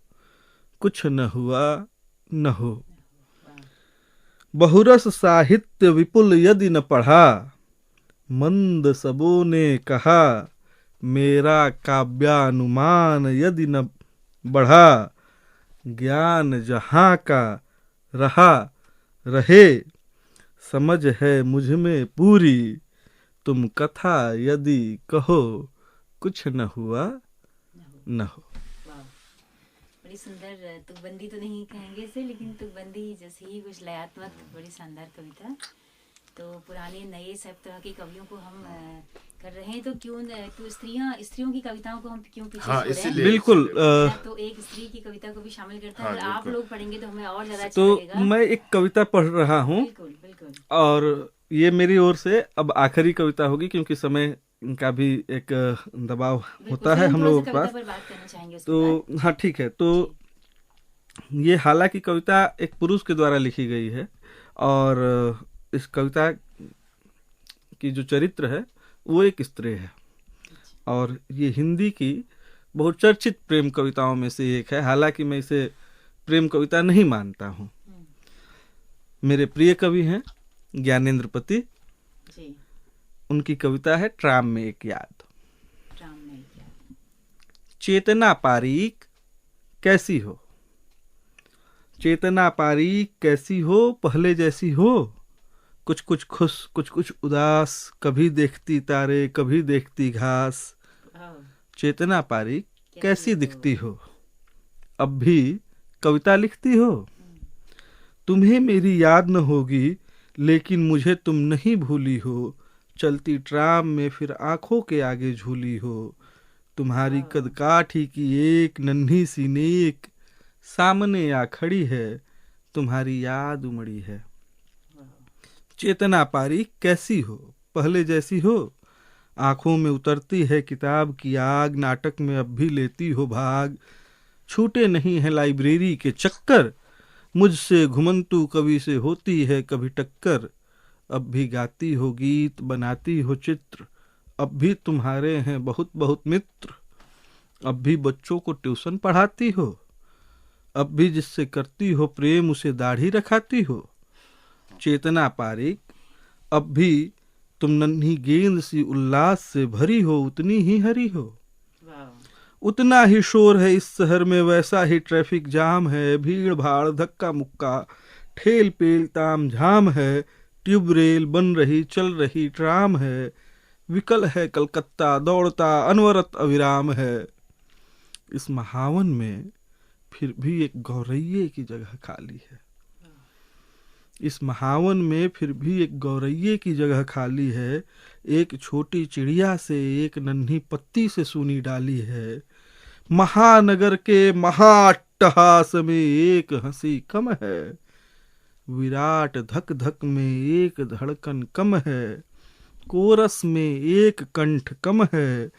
Speaker 3: कुछ न हुआ न हो, बहुरस साहित्य विपुल यदि न पढ़ा, मंद सबों ने कहा, मेरा काव्यानुमान यदि न बढ़ा, ज्ञान जहाँ का रहा रहे, समझ है मुझ में पूरी, तुम कथा यदि कहो। कुछ न हुआ न हो।
Speaker 1: बड़ी सुंदर तुकबंदी तो नहीं कहेंगे इसे, लेकिन तुकबंदी जैसे ही कुछ लयात्मक, बड़ी शानदार कविता। तो पुराने नए सब तरह के कवियों को हम कर रहे हैं, तो क्यों तो स्त्रियों की कविताओं को हम क्यों पीछे छोड़ रहे हैं?
Speaker 3: बिल्कुल।
Speaker 1: तो एक स्त्री की कविता को भी शामिल करते हैं। अगर आप लोग पढ़ेंगे तो हमें और ज्यादा अच्छा
Speaker 3: तो
Speaker 1: लगेगा।
Speaker 3: मैं एक कविता पढ़ रहा हूँ,
Speaker 1: बिल्कुल बिल्कुल,
Speaker 3: और ये मेरी ओर से अब आखिरी कविता होगी, क्योंकि समय का भी एक दबाव होता है हम लोगों के पास।
Speaker 1: बात करना चाहेंगे
Speaker 3: तो हाँ ठीक है। तो ये हालांकि कविता एक पुरुष के द्वारा लिखी गई है, और इस कविता की जो चरित्र है वो एक स्त्री है, और ये हिंदी की बहुत चर्चित प्रेम कविताओं में से एक है। हालांकि मैं इसे प्रेम कविता नहीं मानता हूँ। मेरे प्रिय कवि हैं ज्ञानेंद्र पति
Speaker 1: जी।
Speaker 3: उनकी कविता है ट्राम में एक याद।
Speaker 1: ट्राम में एक याद।
Speaker 3: चेतना पारीक कैसी हो, चेतना पारीक कैसी हो, पहले जैसी हो, कुछ कुछ खुश कुछ कुछ उदास, कभी देखती तारे कभी देखती घास। चेतना पारीक कैसी दिखती हो, अब भी कविता लिखती हो। तुम्हें मेरी याद न होगी, लेकिन मुझे तुम नहीं भूली हो, चलती ट्राम में फिर आंखों के आगे झूली हो। तुम्हारी कदकाठी की एक नन्ही सी नेक सामने आ खड़ी है, तुम्हारी याद उमड़ी है। चेतना पारी कैसी हो, पहले जैसी हो? आंखों में उतरती है किताब की आग, नाटक में अब भी लेती हो भाग। छूटे नहीं है लाइब्रेरी के चक्कर, मुझसे घुमंतु कवि से होती है कभी टक्कर। अब भी गाती हो गीत, बनाती हो चित्र, अब भी तुम्हारे हैं बहुत बहुत मित्र। अब भी बच्चों को ट्यूशन पढ़ाती हो, अब भी जिससे करती हो प्रेम उसे दाढ़ी रखाती हो। चेतना पारिक, अब भी तुम नन्ही गेंद सी उल्लास से भरी हो, उतनी ही हरी हो। उतना ही शोर है इस शहर में, वैसा ही ट्रैफिक जाम है। भीड़ भाड़ धक्का मुक्का ठेल पेल ताम झाम है। ट्यूब रेल बन रही चल रही ट्राम है। विकल है कलकत्ता दौड़ता अनवरत अविराम है। इस महावन में फिर भी एक गौरैये की जगह खाली है। इस महावन में फिर भी एक गौरैये की जगह खाली है। एक छोटी चिड़िया से एक नन्ही पत्ती से सूनी डाली है। महानगर के महाअट्टहास में एक हंसी कम है। विराट धक धक में एक धड़कन कम है। कोरस में एक कंठ कम है।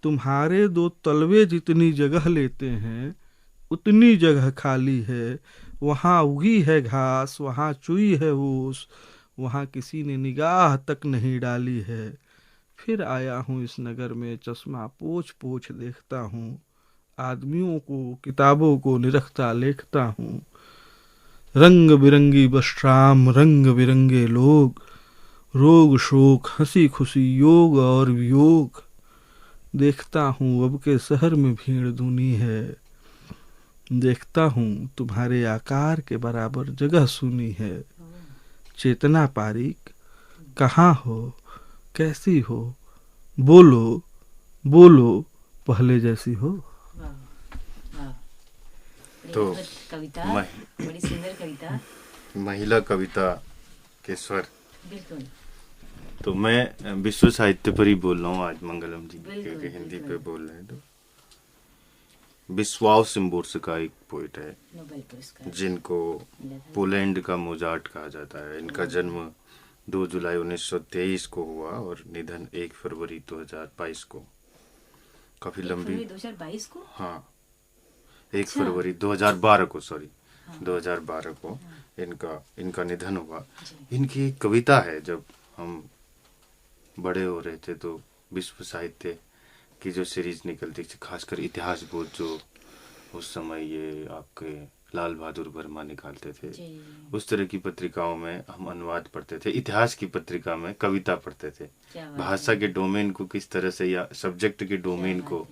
Speaker 3: तुम्हारे दो तलवे जितनी जगह लेते हैं, उतनी जगह खाली है। वहाँ उगी है घास, वहाँ चुई है ओस, वहाँ किसी ने निगाह तक नहीं डाली है। फिर आया हूँ इस नगर में, चश्मा पोंछ पोंछ देखता हूँ। आदमियों को किताबों को निरखता लेखता हूँ। रंग बिरंगी बस्ट्राम, रंग बिरंगे लोग, रोग शोक हंसी खुशी योग और वियोग। देखता हूँ अब के शहर में भीड़ दूनी है। देखता हूँ तुम्हारे आकार के बराबर जगह सुनी है। चेतना पारिक, कहाँ हो, कैसी हो? बोलो बोलो, पहले जैसी हो।
Speaker 2: तो
Speaker 1: कविता, बड़ी सुंदर कविता,
Speaker 2: महिला कविता के स्वर।
Speaker 1: बिल्कुल।
Speaker 2: तो मैं विश्व साहित्य पर ही बोल रहा हूँ आज मंगलम जी, क्योंकि हिंदी पे बोल रहे हैं। तो विस्वाव शिम्बोर्स्का एक पोइट है,
Speaker 1: नोबेल पुरस्कार,
Speaker 2: जिनको पोलैंड का मोजार्ट कहा जाता है। इनका जन्म 2 जुलाई 1923 को हुआ और निधन 1 फरवरी 2022 को। काफी लंबी,
Speaker 1: 2022 को,
Speaker 2: हाँ 1 फरवरी 2012 को, सॉरी 2012 को इनका निधन हुआ। इनकी एक कविता है, जब हम बड़े हो रहे थे तो विश्व साहित्य की जो सीरीज निकलती थी, खासकर इतिहास बोध, जो उस समय ये आपके लाल बहादुर वर्मा निकालते थे, उस तरह की पत्रिकाओं में हम अनुवाद पढ़ते थे। इतिहास की पत्रिका में कविता पढ़ते थे। भाषा के डोमेन को किस तरह से, या सब्जेक्ट के डोमेन को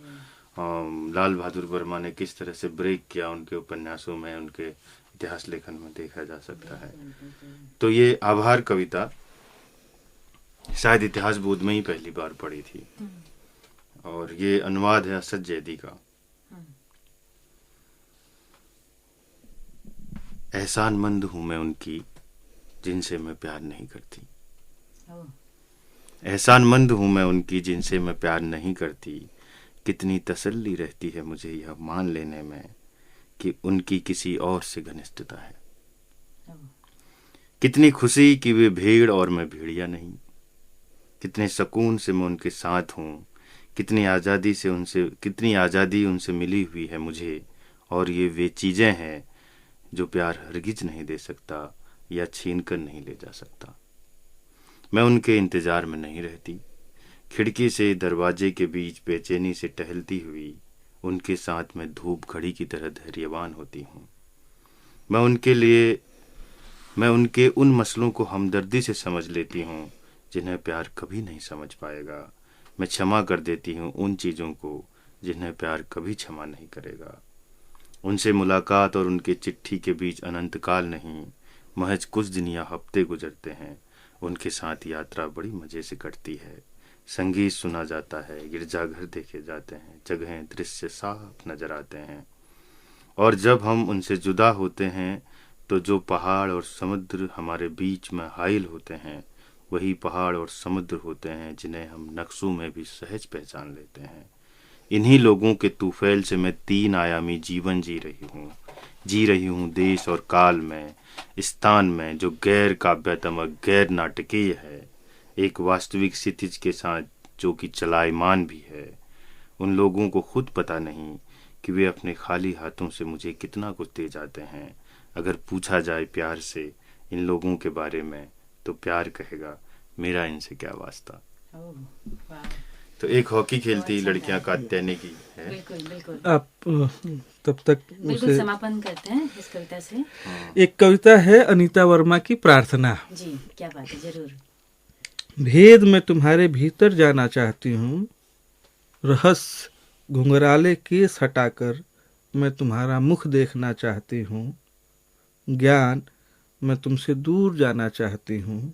Speaker 2: लाल बहादुर वर्मा ने किस तरह से ब्रेक किया, उनके उपन्यासों में, उनके इतिहास लेखन में देखा जा सकता है। तो ये आभार कविता शायद इतिहास बोध में ही पहली बार पढ़ी थी, और ये अनुवाद है असद जैदी का। एहसानमंद हूं मैं उनकी जिनसे मैं प्यार नहीं करती। एहसानमंद हूं मैं उनकी जिनसे मैं प्यार नहीं करती। कितनी तसल्ली रहती है मुझे यह मान लेने में कि उनकी किसी और से घनिष्ठता है। कितनी खुशी कि वे भीड़ और मैं भेड़िया नहीं। कितने सुकून से मैं उनके साथ हूँ। कितनी आज़ादी उनसे मिली हुई है मुझे, और ये वे चीज़ें हैं जो प्यार हरगिज नहीं दे सकता या छीन कर नहीं ले जा सकता। मैं उनके इंतजार में नहीं रहती। खिड़की से दरवाजे के बीच बेचैनी से टहलती हुई उनके साथ मैं धूप घड़ी की तरह धैर्यवान होती हूँ। मैं उनके उन मसलों को हमदर्दी से समझ लेती हूँ जिन्हें प्यार कभी नहीं समझ पाएगा। मैं क्षमा कर देती हूँ उन चीज़ों को जिन्हें प्यार कभी क्षमा नहीं करेगा। उनसे मुलाकात और उनके चिट्ठी के बीच अनंत काल नहीं, महज कुछ दिन या हफ्ते गुजरते हैं। उनके साथ यात्रा बड़ी मज़े से कटती है। संगीत सुना जाता है, गिरजाघर देखे जाते हैं, जगहें दृश्य साफ नजर आते हैं। और जब हम उनसे जुदा होते हैं तो जो पहाड़ और समुद्र हमारे बीच में हाइल होते हैं, वही पहाड़ और समुद्र होते हैं जिन्हें हम नक्शों में भी सहज पहचान लेते हैं। इन्हीं लोगों के तूफैल से मैं 3 आयामी जीवन जी रही हूँ देश और काल में, स्थान में जो गैर काव्यात्मक, गैर नाटकीय है, एक वास्तविक क्षितिज के साथ जो कि चलायमान भी है। उन लोगों को खुद पता नहीं कि वे अपने खाली हाथों से मुझे कितना कुछ दे जाते हैं। अगर पूछा जाए प्यार से इन लोगों के बारे में तो प्यार कहेगा मेरा इनसे क्या वास्ता। तो एक हॉकी खेलती लड़कियां कात्यायनी की है।
Speaker 1: बिल्कुल बिल्कुल।
Speaker 3: आप तब तक
Speaker 1: बिल्कुल
Speaker 3: उसे
Speaker 1: समापन करते हैं इस कविता से।
Speaker 3: एक कविता है अनीता वर्मा की प्रार्थना।
Speaker 1: जी, क्या बात है, जरूर।
Speaker 3: भेद में तुम्हारे भीतर जाना चाहती हूँ, रहस्य घुंघराले केस हटाकर मैं तुम्हारा मुख देखना चाहती हूँ, ज्ञान मैं तुमसे दूर जाना चाहती हूँ,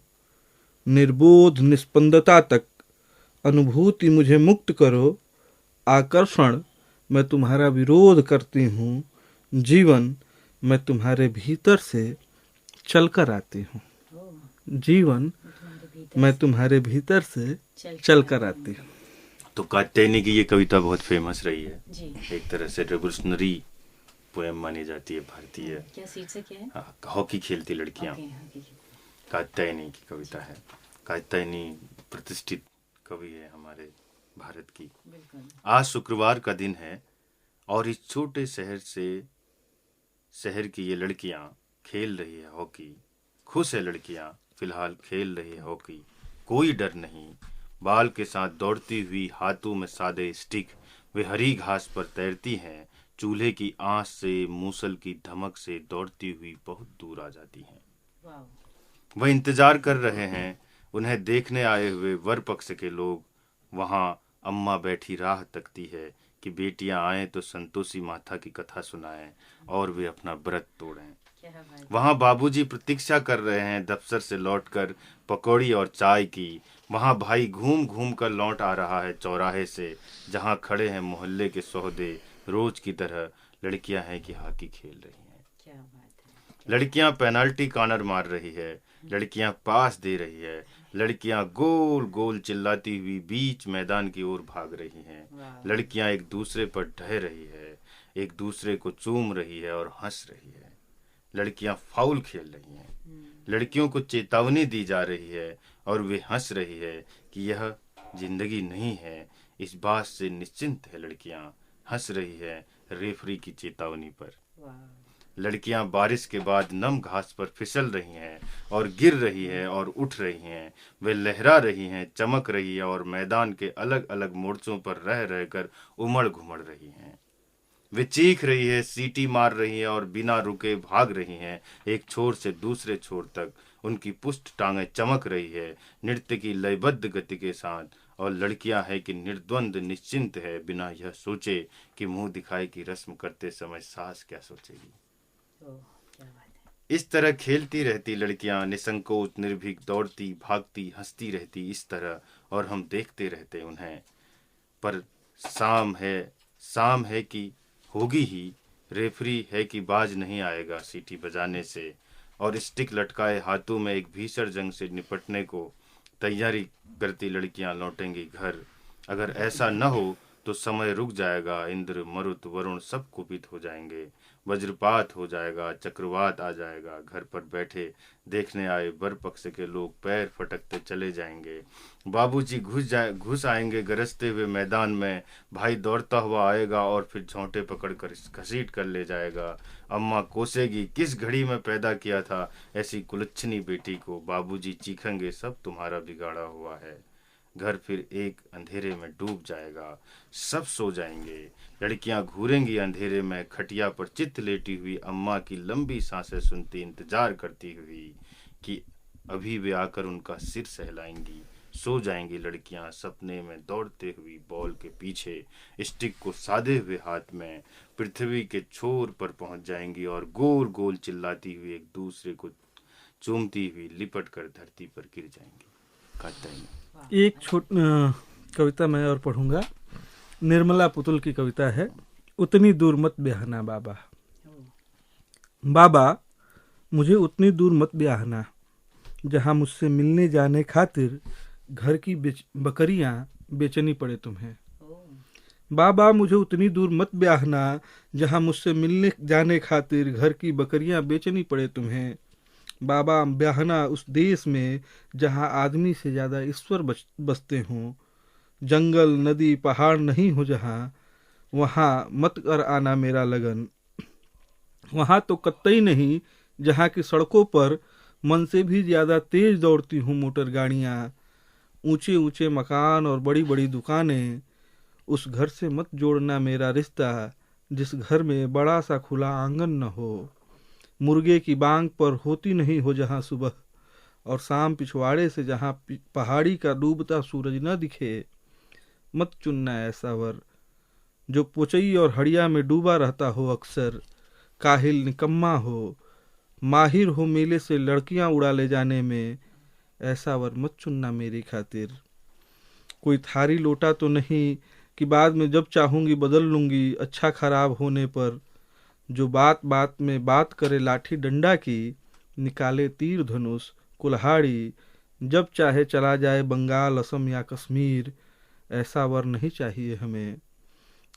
Speaker 3: निर्बोध निस्पंदता तक अनुभूति मुझे मुक्त करो, आकर्षण मैं तुम्हारा विरोध करती हूँ, जीवन मैं तुम्हारे भीतर से चलकर आती हूँ, जीवन मैं तुम्हारे भीतर से चलकर आती हूँ।
Speaker 2: तो कात्यायनी की ये कविता बहुत फेमस रही है
Speaker 1: जी।
Speaker 2: एक तरह से रेवोल्यूशनरी पोएम मानी जाती है भारतीय।
Speaker 1: क्या शीर्षक क्या है?
Speaker 2: हाँ, हॉकी खेलती लड़कियां, कात्यायनी की कविता है। कात्यायनी प्रतिष्ठित कवि है हमारे भारत की। आज शुक्रवार का दिन है और इस छोटे शहर की ये लड़कियां खेल रही है हॉकी। खुश है लड़कियां, फिलहाल खेल रही है हॉकी। कोई डर नहीं, बाल के साथ दौड़ती हुई, हाथों में सादे स्टिक, वे हरी घास पर तैरती हैं। चूल्हे की आंच से, मूसल की धमक से दौड़ती हुई बहुत दूर आ जाती हैं। वह इंतजार कर रहे हैं उन्हें देखने आए हुए वर पक्ष के लोग। वहां अम्मा बैठी राह तकती है कि बेटियां आएं तो संतोषी माता की कथा सुनाएं और वे अपना व्रत तोड़ें। वहां बाबूजी प्रतीक्षा कर रहे हैं दफ्तर से लौटकर पकौड़ी और चाय की। वहां भाई घूम घूम कर लौट आ रहा है चौराहे से, जहां खड़े हैं मोहल्ले के सौदे। रोज की तरह लड़कियां हैं कि हॉकी खेल रही हैं।
Speaker 1: क्या बात है।
Speaker 2: लड़कियां पेनाल्टी कॉर्नर मार रही है, लड़कियां पास दे रही है, लड़कियां गोल गोल चिल्लाती हुई बीच मैदान की ओर भाग रही हैं। लड़कियां एक दूसरे पर ढह रही है, एक दूसरे को चूम रही है और हंस रही है। लड़कियां फाउल खेल रही हैं, लड़कियों को चेतावनी दी जा रही है और वे हंस रही है कि यह जिंदगी नहीं है। इस बात से निश्चिंत है लड़कियां, हंस रही है रेफरी की चेतावनी पर। लड़कियां बारिश के बाद नम घास पर फिसल रही हैं और गिर रही है और उठ रही हैं। वे लहरा रही हैं, चमक रही है और मैदान के अलग अलग मोर्चों पर रह रहकर उमड़ घुमड़ रही हैं। वे चीख रही है, सीटी मार रही है और बिना रुके भाग रही हैं एक छोर से दूसरे छोर तक। उनकी पुष्ट टांगें चमक रही है नृत्य की लयबद्ध गति के साथ। और लड़कियां है कि निर्द्वंद निश्चिंत है, बिना यह सोचे कि मुंह दिखाई की रस्म करते समय सास क्या सोचेगी। इस तरह खेलती रहती लड़कियां, निसंकोच निर्भीक, दौड़ती भागती हंसती रहती इस तरह, और हम देखते रहते उन्हें। पर शाम है कि होगी ही, रेफरी है कि बाज नहीं आएगा सीटी बजाने से, और स्टिक लटकाए हाथों में एक भीषण जंग से निपटने को तैयारी करती लड़कियां लौटेंगी घर। अगर ऐसा न हो तो समय रुक जाएगा, इंद्र मरुत वरुण सब कुपित हो जाएंगे, वज्रपात हो जाएगा, चक्रवात आ जाएगा। घर पर बैठे देखने आए वर पक्ष के लोग पैर फटकते चले जाएंगे। बाबूजी घुस आएंगे गरजते हुए मैदान में। भाई दौड़ता हुआ आएगा और फिर झोंटे पकड़कर घसीट कर ले जाएगा। अम्मा कोसेगी, किस घड़ी में पैदा किया था ऐसी कुलच्छनी बेटी को। बाबूजी चीखेंगे, सब तुम्हारा बिगाड़ा हुआ है। घर फिर एक अंधेरे में डूब जाएगा, सब सो जाएंगे। लड़कियां घूरेंगी अंधेरे में, खटिया पर चित्त लेटी हुई अम्मा की लंबी सांसें सुनती, इंतजार करती हुई कि अभी वे आकर उनका सिर सहलाएंगी। सो जाएंगी लड़कियां सपने में, दौड़ते हुई बॉल के पीछे, स्टिक को साधे हुए हाथ में पृथ्वी के छोर पर पहुंच जाएंगी और गोल गोल चिल्लाती हुई एक दूसरे को चूमती हुई लिपट कर धरती पर गिर जाएंगी।
Speaker 3: एक कविता मैं और पढ़ूंगा। निर्मला पुतुल की कविता है, उतनी दूर मत ब्याहना बाबा। बाबा, मुझे उतनी दूर मत ब्याहना जहां मुझसे मिलने जाने खातिर घर की बकरियां बेचनी पड़े तुम्हें। बाबा मुझे उतनी दूर मत ब्याहना जहाँ मुझसे मिलने जाने खातिर घर की बकरियां बेचनी पड़े तुम्हें। बाबा ब्याहना उस देश में जहाँ आदमी से ज़्यादा ईश्वर बसते हों। जंगल नदी पहाड़ नहीं हो जहाँ, वहाँ मत कर आना मेरा लगन। वहाँ तो कतई नहीं जहाँ की सड़कों पर मन से भी ज़्यादा तेज दौड़ती हूँ मोटर गाड़ियाँ। ऊंचे ऊंचे मकान और बड़ी बड़ी दुकानें, उस घर से मत जोड़ना मेरा रिश्ता जिस घर में बड़ा सा खुला आंगन न हो। मुर्गे की बांग पर होती नहीं हो जहाँ सुबह, और शाम पिछवाड़े से जहाँ पहाड़ी का डूबता सूरज न दिखे। मत चुनना ऐसा वर जो पोचई और हड़िया में डूबा रहता हो अक्सर। काहिल निकम्मा हो, माहिर हो मेले से लड़कियां उड़ा ले जाने में। ऐसा वर मत चुनना मेरी खातिर। कोई थारी लोटा तो नहीं कि बाद में जब चाहूंगी बदल लूंगी अच्छा खराब होने पर। जो बात बात में बात करे लाठी डंडा की, निकाले तीर धनुष कुल्हाड़ी, जब चाहे चला जाए बंगाल असम या कश्मीर। ऐसा वर नहीं चाहिए हमें।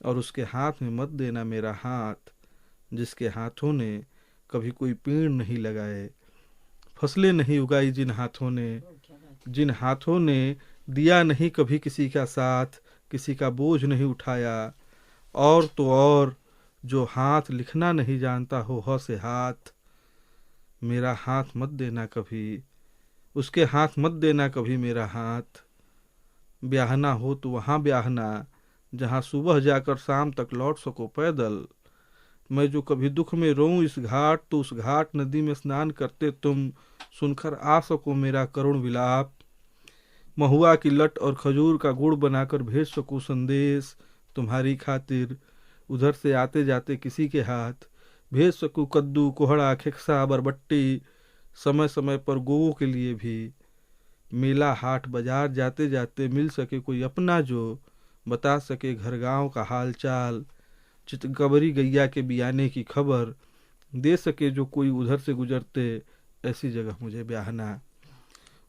Speaker 3: और उसके हाथ में मत देना मेरा हाथ जिसके हाथों ने कभी कोई पेड़ नहीं लगाए, फसलें नहीं उगाई जिन हाथों ने दिया नहीं कभी किसी का साथ, किसी का बोझ नहीं उठाया। और तो और जो हाथ लिखना नहीं जानता हो ह से हाथ। मेरा हाथ मत देना कभी, उसके हाथ मत देना कभी मेरा हाथ। ब्याहना हो तो वहाँ ब्याहना जहाँ सुबह जाकर शाम तक लौट सको पैदल। मैं जो कभी दुख में रोऊं इस घाट, तो उस घाट नदी में स्नान करते तुम सुनकर आ सको मेरा करुण विलाप। महुआ की लट और खजूर का गुड़ बनाकर भेज सकूं संदेश तुम्हारी खातिर। उधर से आते जाते किसी के हाथ भेज सकूं कद्दू कोहड़ा खेक्सा बरबट्टी, समय समय पर गोवों के लिए भी। मेला हाट बाजार जाते जाते मिल सके कोई अपना जो बता सके घर गांव का हाल चाल। चितकबरी गैया के बियाने की खबर दे सके जो कोई उधर से गुजरते। ऐसी जगह मुझे ब्याहना।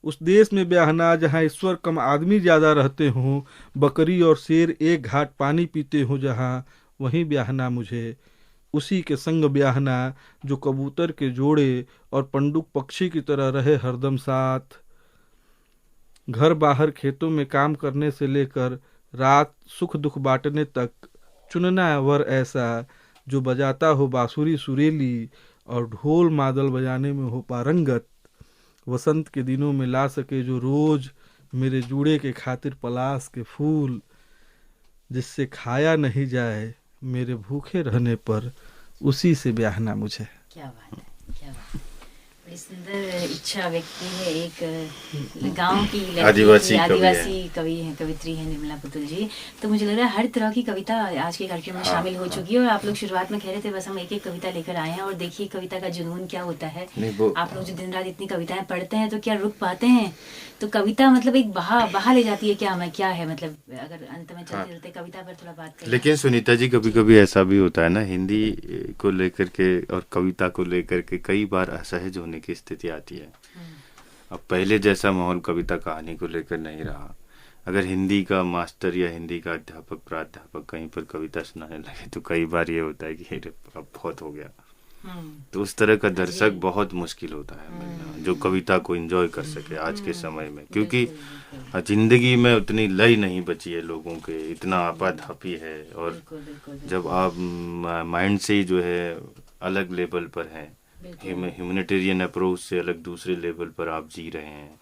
Speaker 3: उस देश में ब्याहना जहाँ ईश्वर कम आदमी ज़्यादा रहते हों, बकरी और शेर एक घाट पानी पीते हों जहाँ, वहीं ब्याहना मुझे। उसी के संग ब्याहना जो कबूतर के जोड़े और पंडुक पक्षी की तरह रहे हरदम साथ। घर बाहर खेतों में काम करने से लेकर रात सुख दुख बांटने तक चुनना वर ऐसा जो बजाता हो बांसुरी सुरीली और ढोल मादल बजाने में हो पारंगत। वसंत के दिनों में ला सके जो रोज मेरे जूड़े के खातिर पलाश के फूल, जिससे खाया नहीं जाए मेरे भूखे रहने पर। उसी से ब्याहना मुझे।
Speaker 1: क्या बात है, क्या बात है। बड़ी सुंदर इच्छा व्यक्ति है। एक गांव की
Speaker 2: आदिवासी
Speaker 1: कवि हैं, कवित्री हैं निर्मला पुतुल जी। तो मुझे लग रहा है हर तरह की कविता आज के कार्यक्रम में शामिल हो चुकी है। और आप लोग शुरुआत में कह रहे थे बस हम एक एक कविता लेकर आए हैं, और देखिए कविता का जुनून क्या होता है। आप लोग जो दिन रात इतनी कविताएं पढ़ते हैं तो क्या रुक पाते हैं? तो कविता मतलब एक बहा ले जाती है। क्या है मतलब, अगर अंत में चलते चलते कविता पर थोड़ा बात करें।
Speaker 2: लेकिन सुनीता जी, कभी कभी ऐसा भी होता है ना, हिंदी को लेकर के और कविता को लेकर के कई बार असहज होने की स्थिति आती है। अब पहले जैसा माहौल कविता कहानी को लेकर नहीं रहा। अगर हिंदी का मास्टर या हिंदी का अध्यापक प्राध्यापक कहीं पर कविता सुनाने लगे तो कई बार ये होता है कि अब बहुत हो गया। तो उस तरह का दर्शक बहुत मुश्किल होता है मिलना जो कविता को एंजॉय कर सके आज के समय में, क्योंकि जिंदगी में उतनी लय नहीं बची है लोगों के, इतना आपाधापी है। और जब आप माइंड से ही जो है अलग लेवल पर हैं, ह्यूमैनिटेरियन अप्रोच से अलग दूसरे लेवल पर आप जी रहे हैं,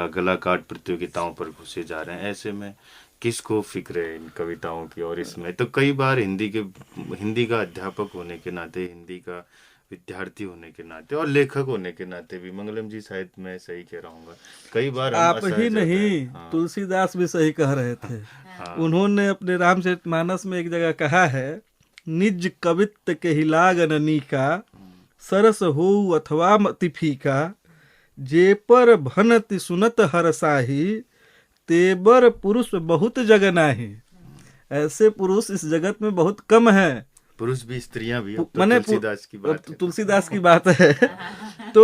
Speaker 2: गला काट प्रतियोगिताओं पर घुसे जा रहे हैं, ऐसे में किसको फिक्र है इन कविताओं की। और इसमें तो कई बार हिंदी का अध्यापक होने के नाते, हिंदी का विद्यार्थी होने के नाते और लेखक होने के नाते भी, मंगलम जी शायद मैं सही कह रहा हूँ, कई बार
Speaker 3: आप ही नहीं, तुलसीदास भी सही कह रहे थे। उन्होंने अपने रामचरितमानस में एक जगह कहा है, निज कवित्त के ही लागन का सरस हो अथवा मति फीका, जे पर भनति सुनत हरसाही, तेबर पुरुष बहुत जग नाही। ऐसे पुरुष इस जगत में बहुत कम है।
Speaker 2: पुरुष भी स्त्रियां भी, मैंने
Speaker 3: तुलसीदास की बात है। तो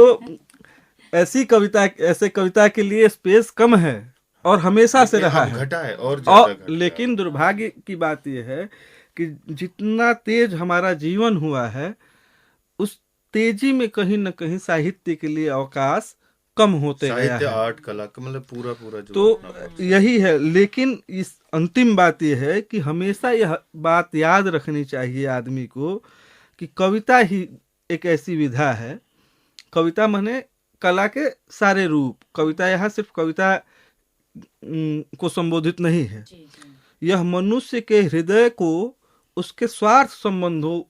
Speaker 3: ऐसे कविता के लिए स्पेस कम है। और हमेशा से रहा
Speaker 2: अब
Speaker 3: है।
Speaker 2: घटा है और ज्यादा
Speaker 3: और
Speaker 2: घट
Speaker 3: लेकिन दुर्भाग्य की बात यह है कि जितना तेज हमारा जीवन हुआ है, उस तेजी में कहीं न कहीं साहित्य के लिए अवकाश कम होते गया
Speaker 2: साहित्य,
Speaker 3: है।
Speaker 2: आर्ट, कला का मतलब पूरा पूरा जो
Speaker 3: तो
Speaker 2: अपना
Speaker 3: यही है। लेकिन इस अंतिम बात यह है कि हमेशा यह बात याद रखनी चाहिए आदमी को कि कविता ही एक ऐसी विधा है, कविता माने कला के सारे रूप। कविता यहाँ सिर्फ कविता को संबोधित नहीं है,
Speaker 1: जी जी।
Speaker 3: यह मनुष्य के हृदय को उसके स्वार्थ संबंधों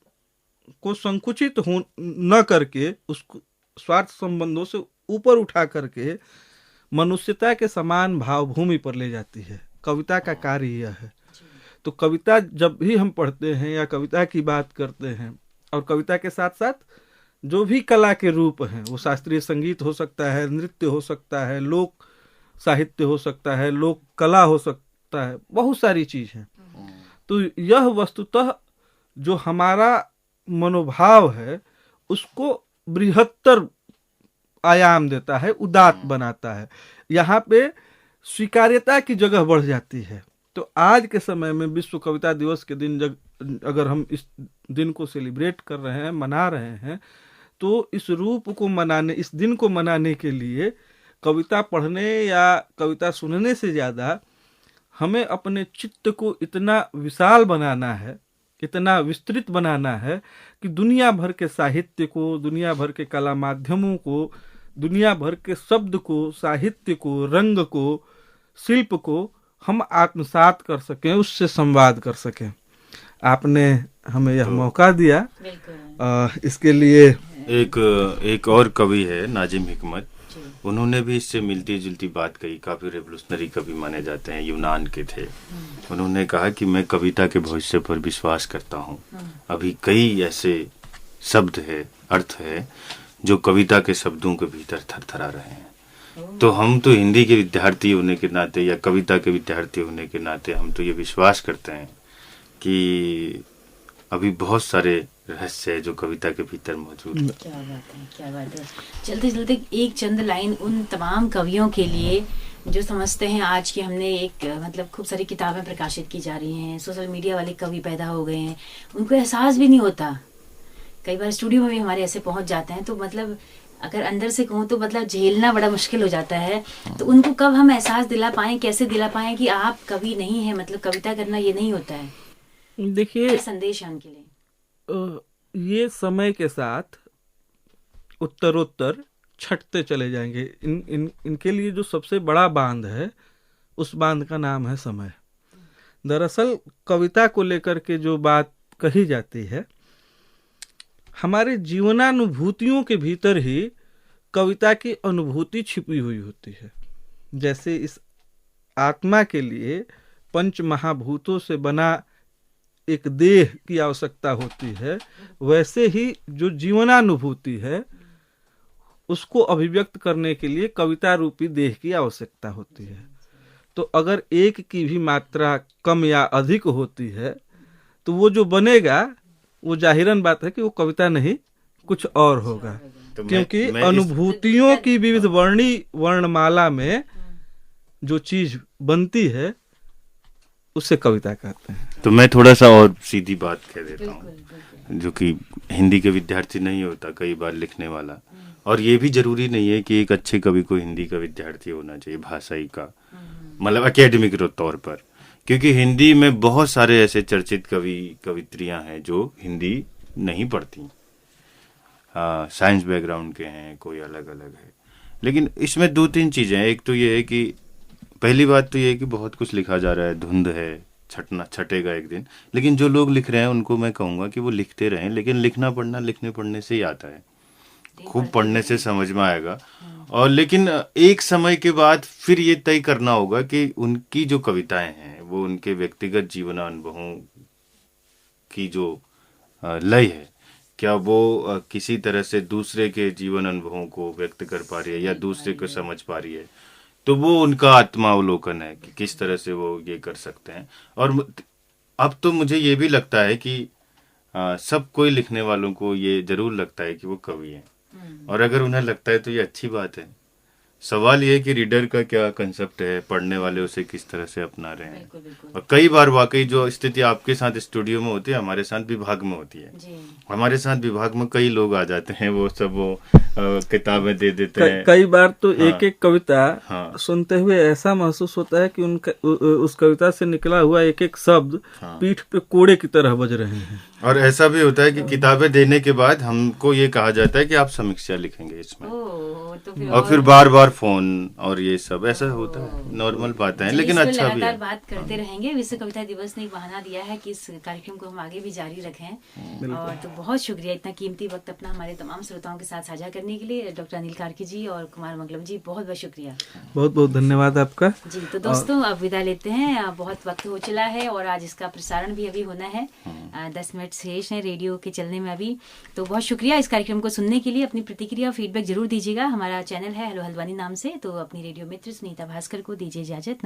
Speaker 3: को संकुचित हो न करके, उसको स्वार्थ संबंधों से ऊपर उठा करके मनुष्यता के समान भावभूमि पर ले जाती है। कविता का कार्य यह है। तो कविता जब भी हम पढ़ते हैं या कविता की बात करते हैं, और कविता के साथ साथ जो भी कला के रूप हैं, वो शास्त्रीय संगीत हो सकता है, नृत्य हो सकता है, लोक साहित्य हो सकता है, लोक कला हो सकता है, बहुत सारी चीज है। तो यह वस्तुतः जो हमारा मनोभाव है उसको बृहत्तर आयाम देता है, उदात्त बनाता है। यहाँ पे स्वीकार्यता की जगह बढ़ जाती है। तो आज के समय में विश्व कविता दिवस के दिन अगर हम इस दिन को सेलिब्रेट कर रहे हैं, मना रहे हैं, तो इस रूप को मनाने, इस दिन को मनाने के लिए कविता पढ़ने या कविता सुनने से ज़्यादा हमें अपने चित्त को इतना विशाल बनाना है, इतना विस्तृत बनाना है कि दुनिया भर के साहित्य को, दुनिया भर के कला माध्यमों को, दुनिया भर के शब्द को, साहित्य को, रंग को, शिल्प को हम आत्मसात कर सकें, उससे संवाद कर सकें। आपने हमें यह मौका दिया, इसके लिए
Speaker 2: एक और कवि है नाजिम हिकमत, उन्होंने भी इससे मिलती जुलती बात कही। काफी रेवोल्यूशनरी कवि माने जाते हैं, यूनान के थे। उन्होंने कहा कि मैं कविता के भविष्य पर विश्वास करता हूँ। अभी कई ऐसे शब्द है, अर्थ है जो कविता के शब्दों के भीतर थरथरा रहे हैं। तो हम तो हिंदी के विद्यार्थी होने के नाते या कविता के विद्यार्थी होने के नाते हम तो ये विश्वास करते हैं कि अभी बहुत सारे रहस्य है जो कविता के भीतर मौजूद है।
Speaker 1: क्या बात है, क्या बात है। चलते चलते एक चंद लाइन उन तमाम कवियों के लिए जो समझते हैं आज की हमने एक मतलब खूब सारी किताबें प्रकाशित की जा रही हैं, सोशल मीडिया वाले कवि पैदा हो गए हैं, उनको एहसास भी नहीं होता। कई बार स्टूडियो में भी हमारे ऐसे पहुंच जाते हैं, तो मतलब अगर अंदर से कहूँ तो मतलब झेलना बड़ा मुश्किल हो जाता है। तो उनको कब हम एहसास दिला पाएं, कैसे दिला पाएं कि आप कवि नहीं है, मतलब कविता करना ये नहीं होता है।
Speaker 3: देखिए,
Speaker 1: संदेश है उनके लिए।
Speaker 3: ये समय के साथ उत्तरोत्तर छटते चले जाएंगे। इनके लिए जो सबसे बड़ा बांध है, उस बांध का नाम है समय। दरअसल कविता को लेकर के जो बात कही जाती है, हमारे जीवनानुभूतियों के भीतर ही कविता की अनुभूति छिपी हुई होती है। जैसे इस आत्मा के लिए पंच महाभूतों से बना एक देह की आवश्यकता होती है, वैसे ही जो जीवनानुभूति है उसको अभिव्यक्त करने के लिए कविता रूपी देह की आवश्यकता होती है। तो अगर एक की भी मात्रा कम या अधिक होती है तो वो जो बनेगा वो जाहिरन बात है कि वो कविता नहीं, कुछ और होगा।
Speaker 2: तो
Speaker 3: क्योंकि अनुभूतियों की विविध वर्णमाला में जो चीज बनती है उससे कविता कहते हैं।
Speaker 2: तो मैं थोड़ा सा और सीधी बात कह देता हूँ, जो कि हिंदी के विद्यार्थी नहीं होता कई बार लिखने वाला, और ये भी जरूरी नहीं है कि एक अच्छे कवि को हिंदी का विद्यार्थी होना चाहिए, भाषाई का, मतलब एकेडमिक तौर पर। क्योंकि हिंदी में बहुत सारे ऐसे चर्चित कवि कवित्रियां हैं जो हिंदी नहीं पढ़ती, साइंस बैकग्राउंड के हैं, कोई अलग अलग है। लेकिन इसमें दो तीन चीजें हैं। एक तो ये है कि पहली बात तो ये है कि बहुत कुछ लिखा जा रहा है, धुंध है, छटेगा एक दिन। लेकिन जो लोग लिख रहे हैं उनको मैं कहूँगा कि वो लिखते रहें, लेकिन लिखना पढ़ना लिखने पढ़ने से ही आता है, खूब पढ़ने से समझ में आएगा। और लेकिन एक समय के बाद फिर ये तय करना होगा कि उनकी जो कविताएं हैं वो उनके व्यक्तिगत जीवन अनुभवों की जो लय है, क्या वो किसी तरह से दूसरे के जीवन अनुभवों को व्यक्त कर पा रही है या दूसरे को समझ पा रही है। तो वो उनका आत्मावलोकन है कि किस तरह से वो ये कर सकते हैं। और अब तो मुझे ये भी लगता है कि सब कोई लिखने वालों को ये जरूर लगता है कि वो कवि हैं, और अगर उन्हें लगता है तो ये अच्छी बात है। सवाल ये है कि रीडर का क्या कंसेप्ट है, पढ़ने वाले उसे किस तरह से अपना रहे हैं।
Speaker 1: बिल्कुल बिल्कुल
Speaker 2: और कई बार वाकई जो स्थिति आपके साथ स्टूडियो में होती है हमारे साथ विभाग में होती है।
Speaker 1: जी।
Speaker 2: हमारे साथ विभाग में कई लोग आ जाते हैं, वो सब किताबें दे देते हैं।
Speaker 3: कई बार तो
Speaker 2: हाँ।
Speaker 3: एक एक कविता
Speaker 2: हाँ।
Speaker 3: सुनते हुए ऐसा महसूस होता है कि उनका उस कविता से निकला हुआ एक एक शब्द
Speaker 2: हाँ।
Speaker 3: पीठ पे कोड़े की तरह बज रहे हैं।
Speaker 2: और ऐसा भी होता है कि किताबें देने के बाद हमको ये कहा जाता है कि आप समीक्षा लिखेंगे इसमें,
Speaker 1: ओह, तो फिर
Speaker 2: और फिर बार बार फोन और ये सब ऐसा होता है, नॉर्मल बातें हैं,
Speaker 1: जी,
Speaker 2: लेकिन
Speaker 1: इस पे
Speaker 2: अच्छा भी
Speaker 1: लगातार
Speaker 2: है।
Speaker 1: बात करते रहेंगे। विश्व कविता दिवस ने एक बहाना दिया है कि इस कार्यक्रम को हम आगे भी जारी रखें। और तो बहुत शुक्रिया इतना कीमती वक्त अपना हमारे तमाम श्रोताओं के साथ साझा करने के लिए। डॉक्टर अनिल कार्की जी और कुमार मंगलम जी, बहुत बहुत शुक्रिया।
Speaker 3: बहुत बहुत धन्यवाद आपका।
Speaker 1: जी, तो दोस्तों अब विदा लेते हैं, बहुत वक्त हो चला है और आज इसका प्रसारण भी अभी होना है। 10 मिनट शेष है रेडियो के चलने में अभी। तो बहुत शुक्रिया इस कार्यक्रम को सुनने के लिए। अपनी प्रतिक्रिया फीडबैक जरूर दीजिएगा। हमारा चैनल है हेलो हल्द्वानी नाम से। तो अपनी रेडियो मित्र सुनीता भास्कर को दीजिए इजाजत।